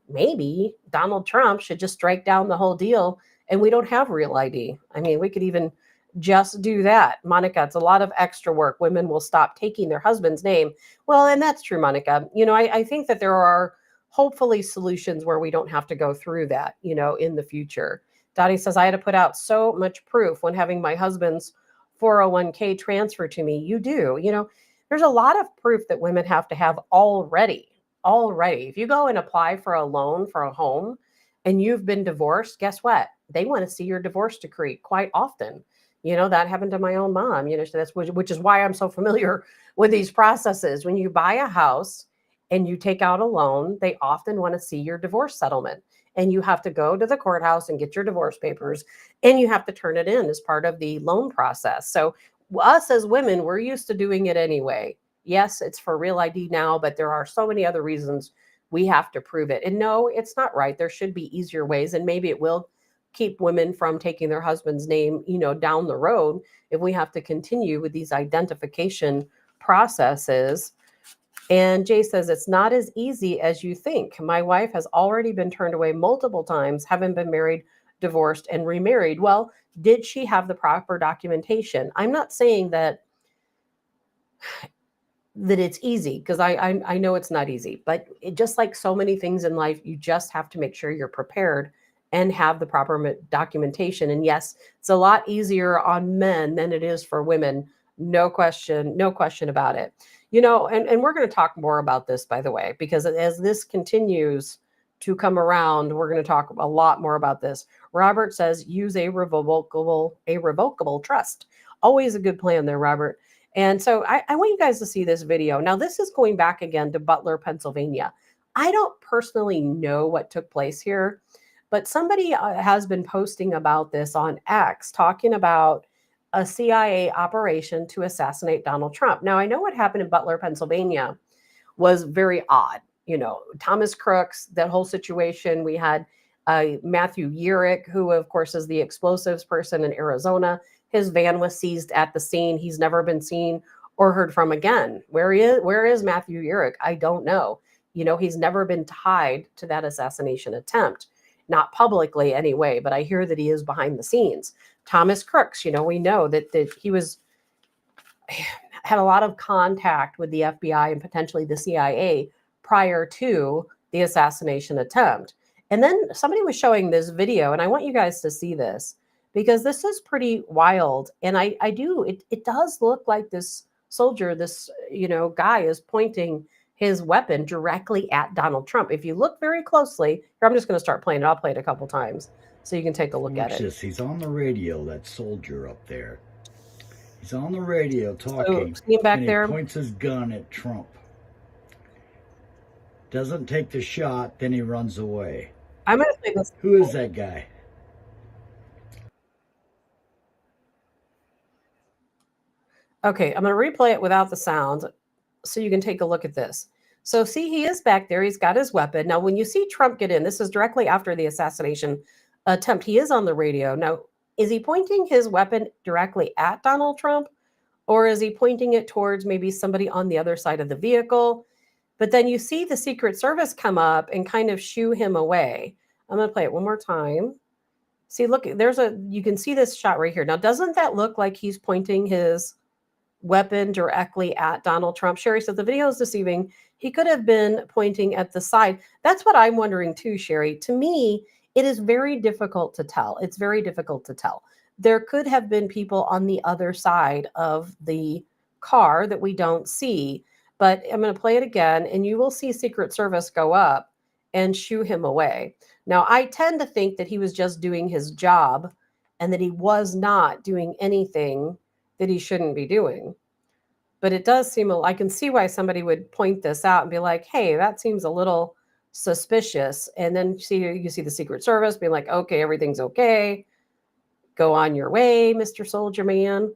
Donald Trump should just strike down the whole deal and we don't have real ID. I mean, we could even just do that. Monica, it's a lot of extra work. Women will stop taking their husband's name. Well, and that's true, Monica. I think that there are hopefully solutions where we don't have to go through that, in the future. Dottie says, I had to put out so much proof when having my husband's 401k transfer to me. You do, there's a lot of proof that women have to have already. If you go and apply for a loan for a home and you've been divorced, guess what? They want to see your divorce decree quite often. That happened to my own mom, so that's which is why I'm so familiar with these processes. When you buy a house and you take out a loan, they often want to see your divorce settlement. And you have to go to the courthouse and get your divorce papers, and you have to turn it in as part of the loan process. So us as women, we're used to doing it anyway. Yes, it's for real ID now, but there are so many other reasons we have to prove it. And no, it's not right. There should be easier ways, and maybe it will keep women from taking their husband's name, down the road if we have to continue with these identification processes. And Jay says, it's not as easy as you think. My wife has already been turned away multiple times, having been married, divorced, and remarried. Well, did she have the proper documentation? I'm not saying that it's easy, because I know it's not easy, but just like so many things in life, you just have to make sure you're prepared and have the proper documentation. And yes, it's a lot easier on men than it is for women. No question about it. And we're going to talk more about this, by the way, because as this continues to come around, we're going to talk a lot more about this. Robert says, use a revocable trust. Always a good plan there, Robert. And so I want you guys to see this video. Now, this is going back again to Butler, Pennsylvania. I don't personally know what took place here, but somebody has been posting about this on X, talking about a CIA operation to assassinate Donald Trump. Now, I know what happened in Butler, Pennsylvania was very odd. Thomas Crooks, that whole situation. We had Matthew Yurick, who, of course, is the explosives person in Arizona. His van was seized at the scene. He's never been seen or heard from again. Where is Matthew Yurick? I don't know. He's never been tied to that assassination attempt. Not publicly anyway, but I hear that he is behind the scenes. Thomas Crooks, we know that he had a lot of contact with the FBI and potentially the CIA prior to the assassination attempt. And then somebody was showing this video, and I want you guys to see this because this is pretty wild. And it does look like this soldier, this, guy is pointing his weapon directly at Donald Trump. If you look very closely, here, I'm just going to start playing it. I'll play it a couple times so you can take a look at it. He's on the radio, that soldier up there. He's on the radio talking, so, back and there. He points his gun at Trump. Doesn't take the shot, then he runs away. I'm going to play this. Who is that guy? Okay, I'm going to replay it without the sound so you can take a look at this. So see, he is back there. He's got his weapon. Now, when you see Trump get in, this is directly after the assassination attempt. He is on the radio. Now, is he pointing his weapon directly at Donald Trump, or is he pointing it towards maybe somebody on the other side of the vehicle? But then you see the Secret Service come up and kind of shoo him away. I'm going to play it one more time. See, look, you can see this shot right here. Now, doesn't that look like he's pointing his weapon directly at Donald Trump? Sherry said the video is deceiving. He could have been pointing at the side. That's what I'm wondering too, Sherry. To me, it is very difficult to tell. It's very difficult to tell. There could have been people on the other side of the car that we don't see. But I'm going to play it again, and you will see Secret Service go up and shoo him away. Now, I tend to think that he was just doing his job and that he was not doing anything that he shouldn't be doing. But it does seem, I can see why somebody would point this out and be like, hey, that seems a little suspicious. And then you see the Secret Service being like, okay, everything's okay. Go on your way, Mr. Soldier Man.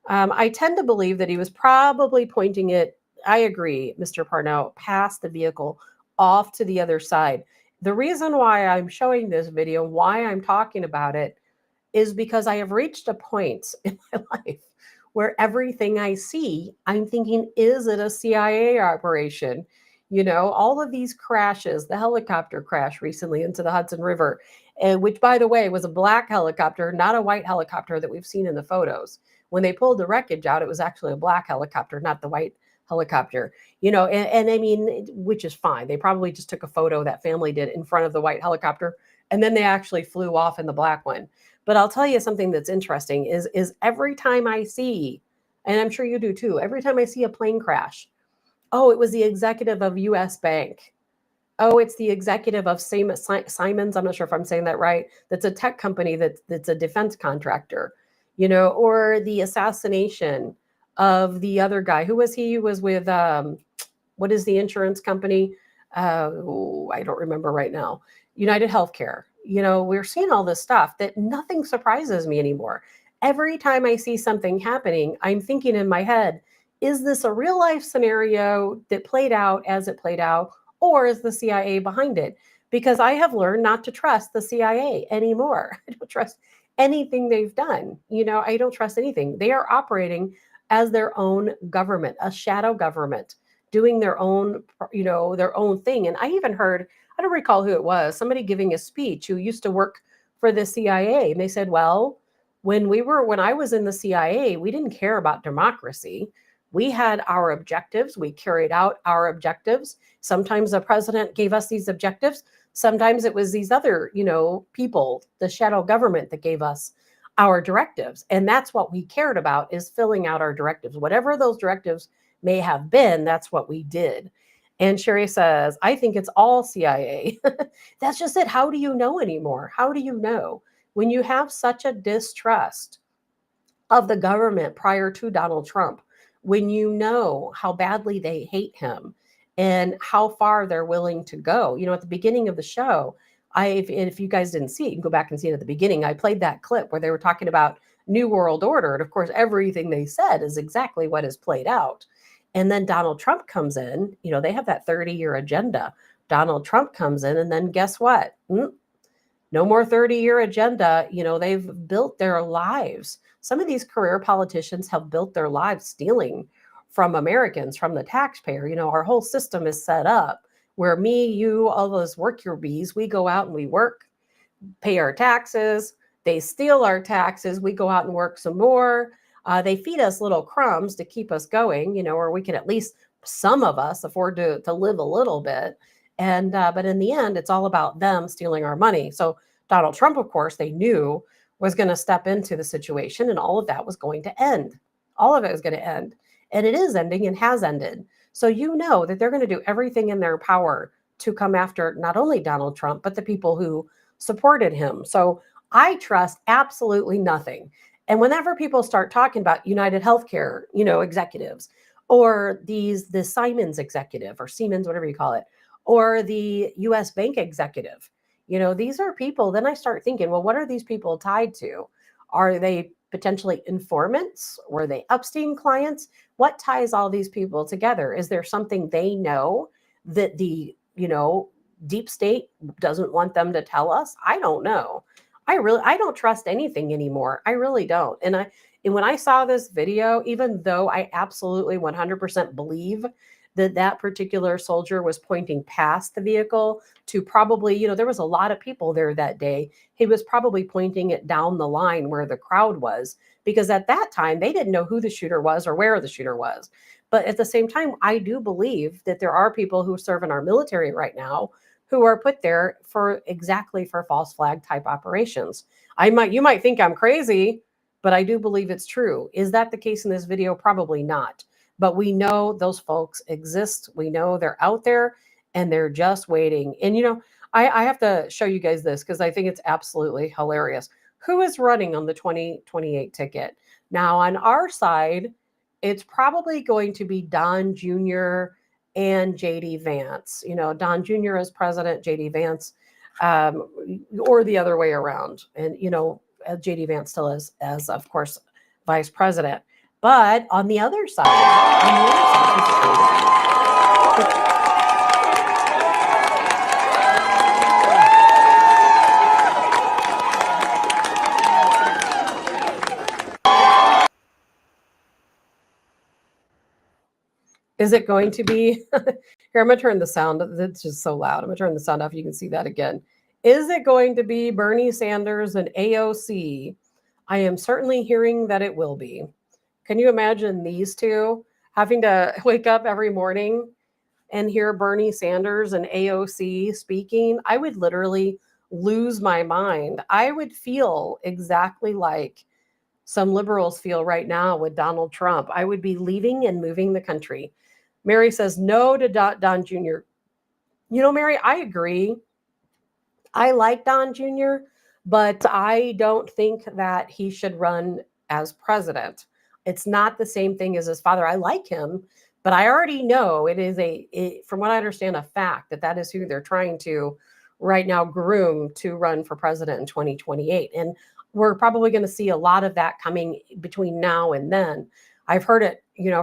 I tend to believe that he was probably pointing it I agree, Mr. Parnell, pass the vehicle off to the other side. The reason why I'm showing this video, why I'm talking about it, is because I have reached a point in my life where everything I see, I'm thinking, is it a CIA operation? You know, all of these crashes, the helicopter crash recently into the Hudson River, which, by the way, was a black helicopter, not a white helicopter that we've seen in the photos. When they pulled the wreckage out, it was actually a black helicopter, not the white helicopter. You know, and I mean, which is fine. They probably just took a photo, that family did, in front of the white helicopter, and then they actually flew off in the black one. But I'll tell you something that's interesting is every time I see, and I'm sure you do too, every time I see a plane crash, oh, it was the executive of US Bank. Oh, it's the executive of Siemens. I'm not sure if I'm saying that right. That's a tech company that's a defense contractor, you know, or the assassination of the other guy. Who was he? He was with, what is the insurance company? I don't remember right now. United Healthcare. You know, we're seeing all this stuff that nothing surprises me anymore. Every time I see something happening, I'm thinking in my head, is this a real life scenario that played out as it played out, or is the CIA behind it? Because I have learned not to trust the CIA anymore. I don't trust anything they've done. You know, I don't trust anything. They are operating as their own government, a shadow government, doing their own, you know, their own thing. And I even heard, I don't recall who it was, somebody giving a speech who used to work for the CIA. And they said, well, when I was in the CIA, we didn't care about democracy. We had our objectives. We carried out our objectives. Sometimes the president gave us these objectives. Sometimes it was these other, you know, people, the shadow government, that gave us our directives. And that's what we cared about, is filling out our directives. Whatever those directives may have been, that's what we did. And Sherry says, I think it's all CIA. That's just it. How do you know anymore? How do you know? When you have such a distrust of the government prior to Donald Trump, when you know how badly they hate him and how far they're willing to go. You know, at the beginning of the show, if you guys didn't see it, you can go back and see it at the beginning. I played that clip where they were talking about New World Order. And of course, everything they said is exactly what is played out. And then Donald Trump comes in, you know, they have that 30-year agenda. Donald Trump comes in, and then guess what? No more 30-year agenda. You know, they've built their lives. Some of these career politicians have built their lives stealing from Americans, from the taxpayer. You know, our whole system is set up where me, you, all those work your bees, we go out and we work, pay our taxes. They steal our taxes. We go out and work some more. They feed us little crumbs to keep us going, you know, or we can at least, some of us, afford to live a little bit. And but in the end, it's all about them stealing our money. So Donald Trump, of course, they knew was going to step into the situation, and all of that was going to end. All of it was going to end. And it is ending and has ended. So you know that they're going to do everything in their power to come after not only Donald Trump, but the people who supported him. So I trust absolutely nothing. And whenever people start talking about United Healthcare, you know, executives, or the Siemens executive, or Siemens, whatever you call it, or the US Bank executive, you know, these are people, then I start thinking, well, what are these people tied to? Are they potentially informants? Were they Epstein clients? What ties all these people together? Is there something they know that the, you know, deep state doesn't want them to tell us? I don't know. I don't trust anything anymore. I really don't. And when I saw this video, even though I absolutely 100% believe that particular soldier was pointing past the vehicle to probably, you know, there was a lot of people there that day. He was probably pointing it down the line where the crowd was, because at that time they didn't know who the shooter was or where the shooter was. But at the same time, I do believe that there are people who serve in our military right now who are put there for false flag type operations. You might think I'm crazy, but I do believe it's true. Is that the case in this video? Probably not. But we know those folks exist. We know they're out there, and they're just waiting. And, you know, I have to show you guys this because I think it's absolutely hilarious. Who is running on the 2028 ticket? Now, on our side, it's probably going to be Don Jr. and JD Vance. You know, Don Jr. as president, JD Vance, or the other way around. And, you know, JD Vance still as of course, vice president. But on the other side, is it going to be, here, I'm going to turn the sound, it's just so loud. I'm going to turn the sound off. You can see that again. Is it going to be Bernie Sanders and AOC? I am certainly hearing that it will be. Can you imagine these two having to wake up every morning and hear Bernie Sanders and AOC speaking? I would literally lose my mind. I would feel exactly like some liberals feel right now with Donald Trump. I would be leaving and moving the country. Mary says no to Don Jr. You know, Mary, I agree. I like Don Jr., but I don't think that he should run as president. It's not the same thing as his father. I like him, but I already know it is from what I understand, a fact that is who they're trying to right now groom to run for president in 2028. And we're probably going to see a lot of that coming between now and then. I've heard it,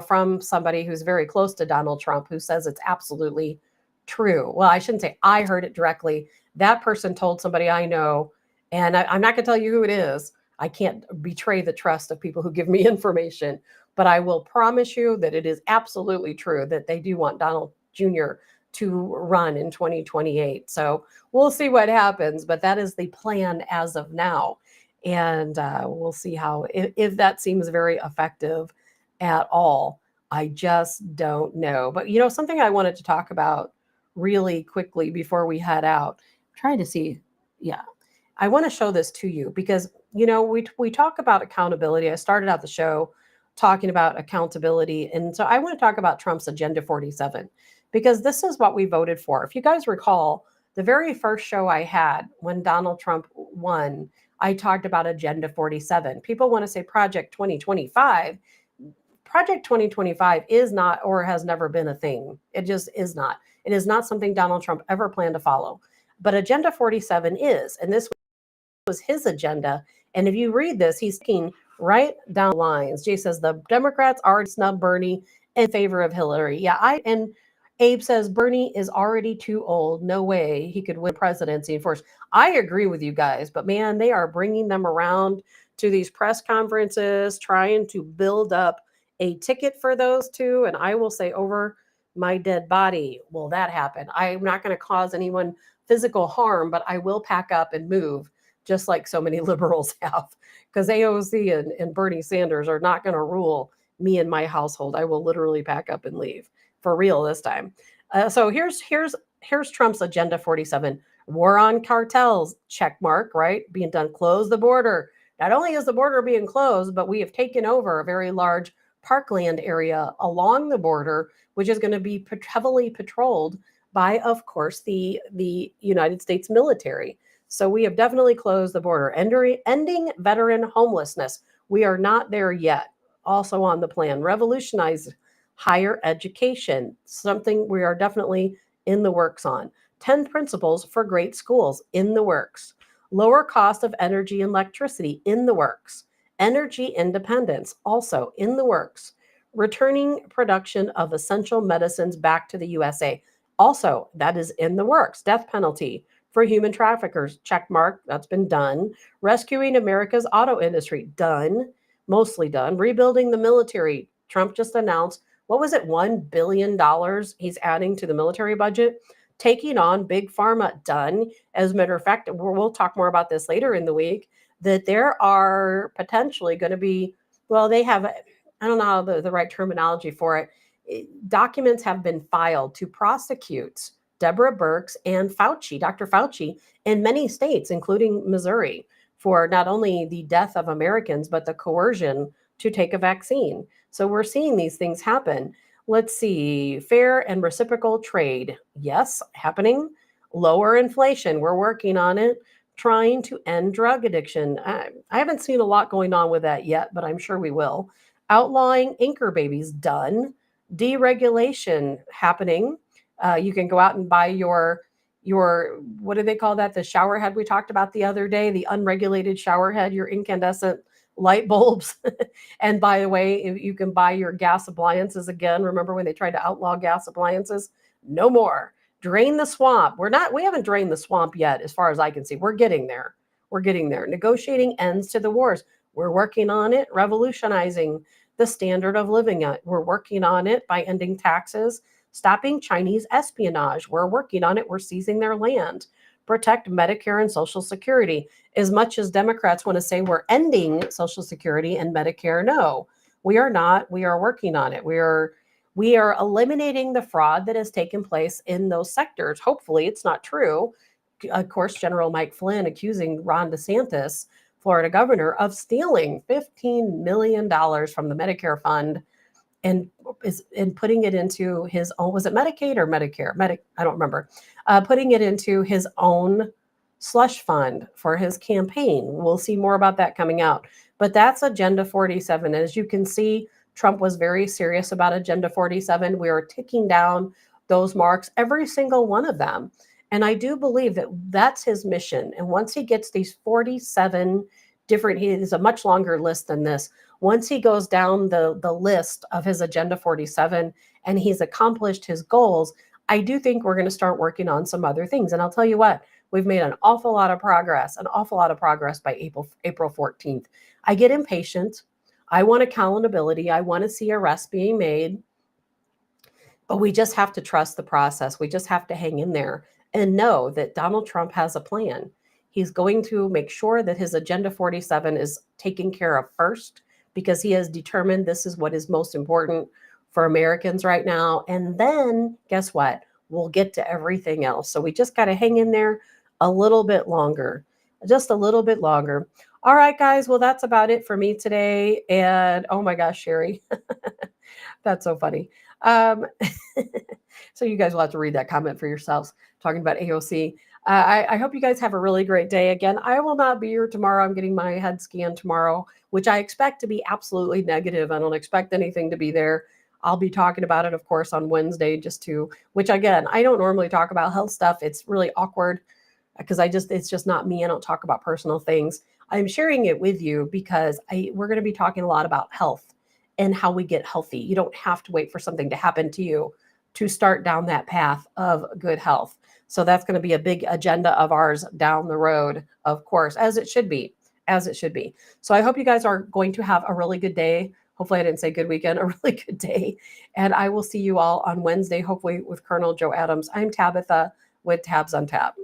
from somebody who's very close to Donald Trump, who says it's absolutely true. Well, I shouldn't say I heard it directly. That person told somebody I know, and I'm not going to tell you who it is. I can't betray the trust of people who give me information, but I will promise you that it is absolutely true that they do want Donald Jr. to run in 2028. So we'll see what happens, but that is the plan as of now. And we'll see how, if that seems very effective at all. I just don't know. But, something I wanted to talk about really quickly before we head out, I'm trying to see. Yeah, I want to show this to you because, we talk about accountability. I started out the show talking about accountability. And so I want to talk about Trump's Agenda 47, because this is what we voted for. If you guys recall, the very first show I had when Donald Trump won, I talked about Agenda 47. People want to say Project 2025. Project 2025 is not, or has never been, a thing. It just is not. It is not something Donald Trump ever planned to follow. But Agenda 47 is, and this was his agenda. And if you read this, he's taking right down the lines. Jay says the Democrats already snubbed Bernie in favor of Hillary. Yeah, and Abe says Bernie is already too old. No way he could win presidency. Of course, I agree with you guys, but man, they are bringing them around to these press conferences, trying to build up a ticket for those two. And I will say, over my dead body, will that happen? I'm not going to cause anyone physical harm, but I will pack up and move, just like so many liberals have, because AOC and Bernie Sanders are not going to rule me and my household. I will literally pack up and leave for real this time. So here's Trump's Agenda 47. War on cartels, check mark, right? Being done. Close the border. Not only is the border being closed, but we have taken over a very large parkland area along the border, which is going to be heavily patrolled by, of course, the United States military. So we have definitely closed the border. Ending veteran homelessness. We are not there yet. Also on the plan. Revolutionize higher education. Something we are definitely in the works on. 10 principles for great schools, in the works. Lower cost of energy and electricity, in the works. Energy independence, also in the works. Returning production of essential medicines back to the USA. Also, that is in the works. Death penalty for human traffickers, check mark, that's been done. Rescuing America's auto industry, done, mostly done. Rebuilding the military, Trump just announced, what was it, $1 billion he's adding to the military budget. Taking on big pharma, done. As a matter of fact, we'll talk more about this later in the week, that there are potentially going to be, well, they have, I don't know how the right terminology for it. Documents have been filed to prosecute Deborah Birx and Fauci, Dr. Fauci, in many states, including Missouri, for not only the death of Americans, but the coercion to take a vaccine. So we're seeing these things happen. Let's see, fair and reciprocal trade. Yes, happening. Lower inflation. We're working on it. Trying to end drug addiction. I haven't seen a lot going on with that yet, but I'm sure we will. Outlawing anchor babies, done. Deregulation happening. You can go out and buy your, what do they call that? The shower head we talked about the other day, the unregulated shower head, your incandescent light bulbs. And by the way, if you can buy your gas appliances again. Remember when they tried to outlaw gas appliances? No more. Drain the swamp. We haven't drained the swamp yet, as far as I can see. We're getting there. We're getting there. Negotiating ends to the wars. We're working on it, revolutionizing the standard of living. We're working on it by ending taxes, stopping Chinese espionage. We're working on it. We're seizing their land. Protect Medicare and Social Security. As much as Democrats want to say we're ending Social Security and Medicare, no, we are not. We are working on it. We are eliminating the fraud that has taken place in those sectors. Hopefully it's not true. Of course, General Mike Flynn accusing Ron DeSantis, Florida governor, of stealing $15 million from the Medicare fund and putting it into his own, was it Medicaid or Medicare? I don't remember. Putting it into his own slush fund for his campaign. We'll see more about that coming out. But that's Agenda 47. As you can see, Trump was very serious about Agenda 47. We are ticking down those marks, every single one of them. And I do believe that that's his mission. And once he gets these 47 different, he is a much longer list than this. Once he goes down the list of his Agenda 47 and he's accomplished his goals, I do think we're going to start working on some other things. And I'll tell you what, we've made an awful lot of progress by April 14th. I get impatient. I want accountability. I want to see arrests being made. But we just have to trust the process. We just have to hang in there and know that Donald Trump has a plan. He's going to make sure that his Agenda 47 is taken care of first, because he has determined this is what is most important for Americans right now. And then guess what? We'll get to everything else. So we just got to hang in there a little bit longer, just a little bit longer. All right, guys. Well, that's about it for me today. And oh my gosh, Sherry, that's so funny. So you guys will have to read that comment for yourselves, talking about AOC. I hope you guys have a really great day. Again, I will not be here tomorrow. I'm getting my head scanned tomorrow, which I expect to be absolutely negative. I don't expect anything to be there. I'll be talking about it, of course, on Wednesday, which again, I don't normally talk about health stuff. It's really awkward because it's just not me. I don't talk about personal things. I'm sharing it with you because we're going to be talking a lot about health and how we get healthy. You don't have to wait for something to happen to you to start down that path of good health. So that's going to be a big agenda of ours down the road, of course, as it should be. So I hope you guys are going to have a really good day. Hopefully I didn't say good weekend, a really good day. And I will see you all on Wednesday, hopefully with Colonel Joe Adams. I'm Tabitha with Tabs on Tap.